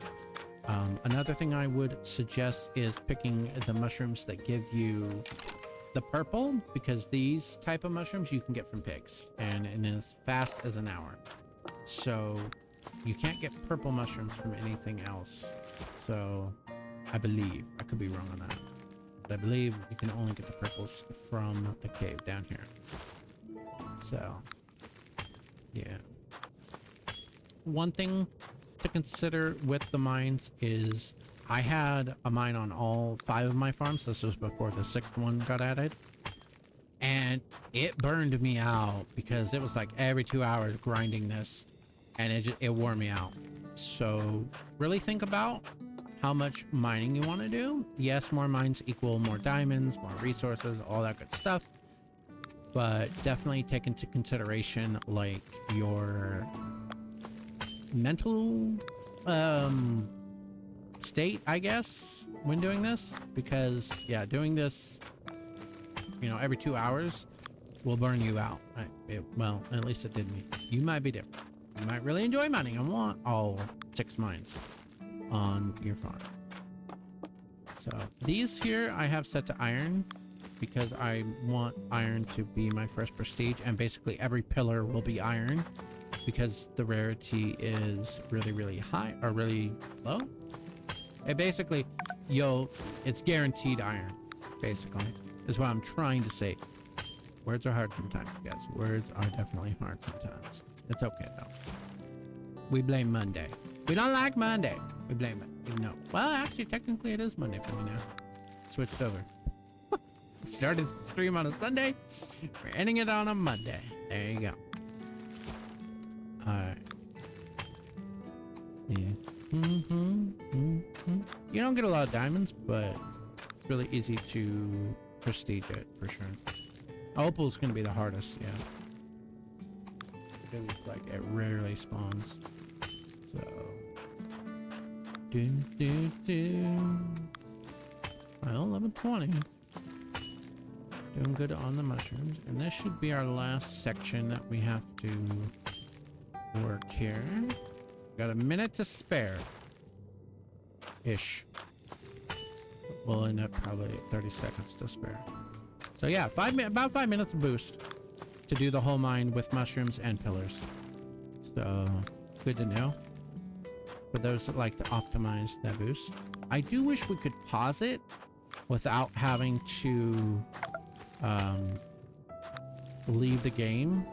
Another thing I would suggest is picking the mushrooms that give you the purple, because these type of mushrooms you can get from pigs and in as fast as an hour. So you can't get purple mushrooms from anything else. So I believe, I could be wrong on that, but I believe you can only get the purples from the cave down here. So yeah. One thing to consider with the mines is I had a mine on all 5 of my farms. This was before the 6th one got added. And it burned me out because it was like every 2 hours grinding this, and it wore me out. So really think about how much mining you want to do. Yes, more mines equal more diamonds, more resources, all that good stuff. But definitely take into consideration like your mental state, I guess, when doing this, because yeah, doing this, you know, every 2 hours will burn you out. Well, at least it did me. You might be different. You might really enjoy mining and want all 6 mines on your farm. So these here I have set to iron because I want iron to be my first prestige, and basically every pillar will be iron because the rarity is really, really high or really low. It basically, it's guaranteed iron, basically, is what I'm trying to say. Words are hard sometimes, guys. Words are definitely hard sometimes. It's okay, though. We blame Monday. We don't like Monday. We blame it. No. Well, actually, technically, it is Monday for me now. Switched over. Started the stream on a Sunday. We're ending it on a Monday. There you go. Alright. Yeah. You don't get a lot of diamonds, but it's really easy to prestige it for sure. Opal's gonna be the hardest, yeah. Because it's like it rarely spawns. So well, level 20. Doing good on the mushrooms. And this should be our last section that we have to work here. Got a minute to spare. Ish. We'll end up probably 30 seconds to spare. So yeah, about 5 minutes of boost to do the whole mine with mushrooms and pillars. So good to know for those that like to optimize that boost. I do wish we could pause it without having to leave the game.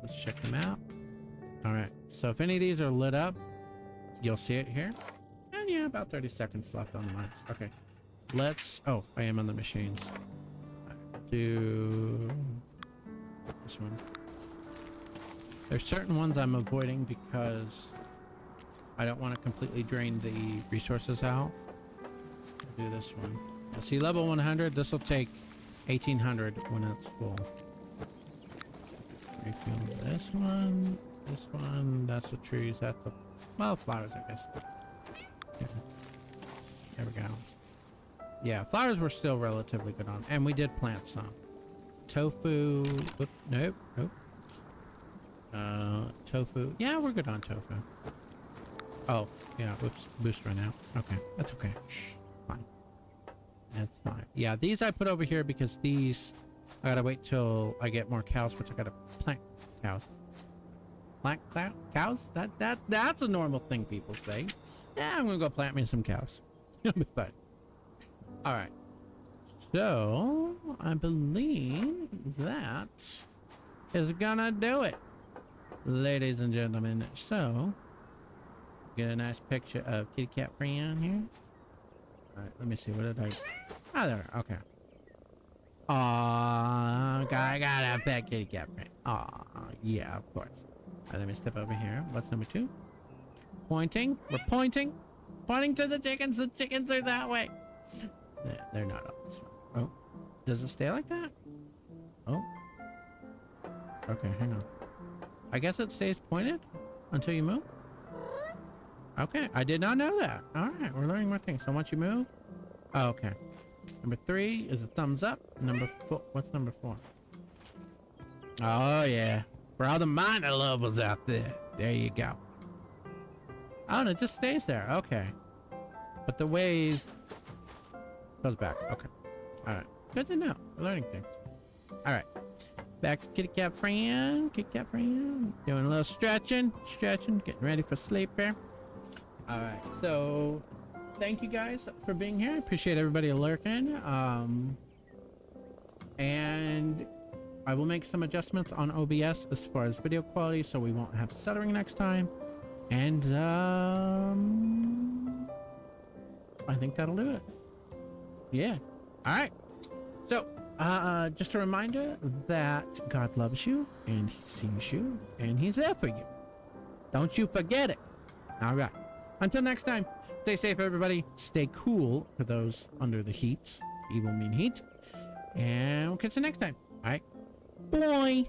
Let's check them out. All right, so if any of these are lit up, you'll see it here. And yeah, about 30 seconds left on the mines. Okay, let's, oh, I am on the machines. Do this one. There's certain ones I'm avoiding because I don't want to completely drain the resources out. I'll do this one. You'll see level 100. This will take 1800 when it's full. Refill this one. This one. That's the trees. That's the, well, flowers, I guess. Yeah. There we go. Yeah, flowers were still relatively good on, and we did plant some. Tofu. Whoop, nope. Tofu. Yeah, we're good on tofu. Oh, yeah. Whoops. Boost right now. Okay, that's okay. Shh. Fine. That's fine. Yeah, these I put over here because these I gotta wait till I get more cows, which I gotta plant cows. Plant cows? That's a normal thing people say. Yeah, I'm gonna go plant me some cows. It'll be fun. All right. So I believe that is gonna do it, ladies and gentlemen. So get a nice picture of kitty cat friend here. All right, let me see. What did I? Oh, there. Okay. Aw, I got a pet kitty cat friend. Aw, yeah, of course. All right, let me step over here. What's number 2? Pointing. We're pointing. Pointing to the chickens. The chickens are that way. They're not up this one. Oh, does it stay like that? Oh. Okay, hang on. I guess it stays pointed until you move. Okay, I did not know that. All right, we're learning more things. So once you move, oh, okay. Number 3 is a thumbs up. Number 4, what's number 4? Oh yeah, for all the miner lovers out there. There you go. Oh, and it just stays there. Okay. But the wave goes back. Okay. Alright. Good to know. We're learning things. Alright. Back to kitty cat friend. Kitty cat friend. Doing a little stretching. Stretching. Getting ready for sleep here. Alright. So, thank you guys for being here. I appreciate everybody lurking. And I will make some adjustments on OBS as far as video quality so we won't have stuttering next time. And, I think that'll do it. Yeah. Alright. So, just a reminder that God loves you, and He sees you, and He's there for you. Don't you forget it. Alright. Until next time, stay safe, everybody. Stay cool for those under the heat. Evil mean heat. And we'll catch you next time. Alright. Bye.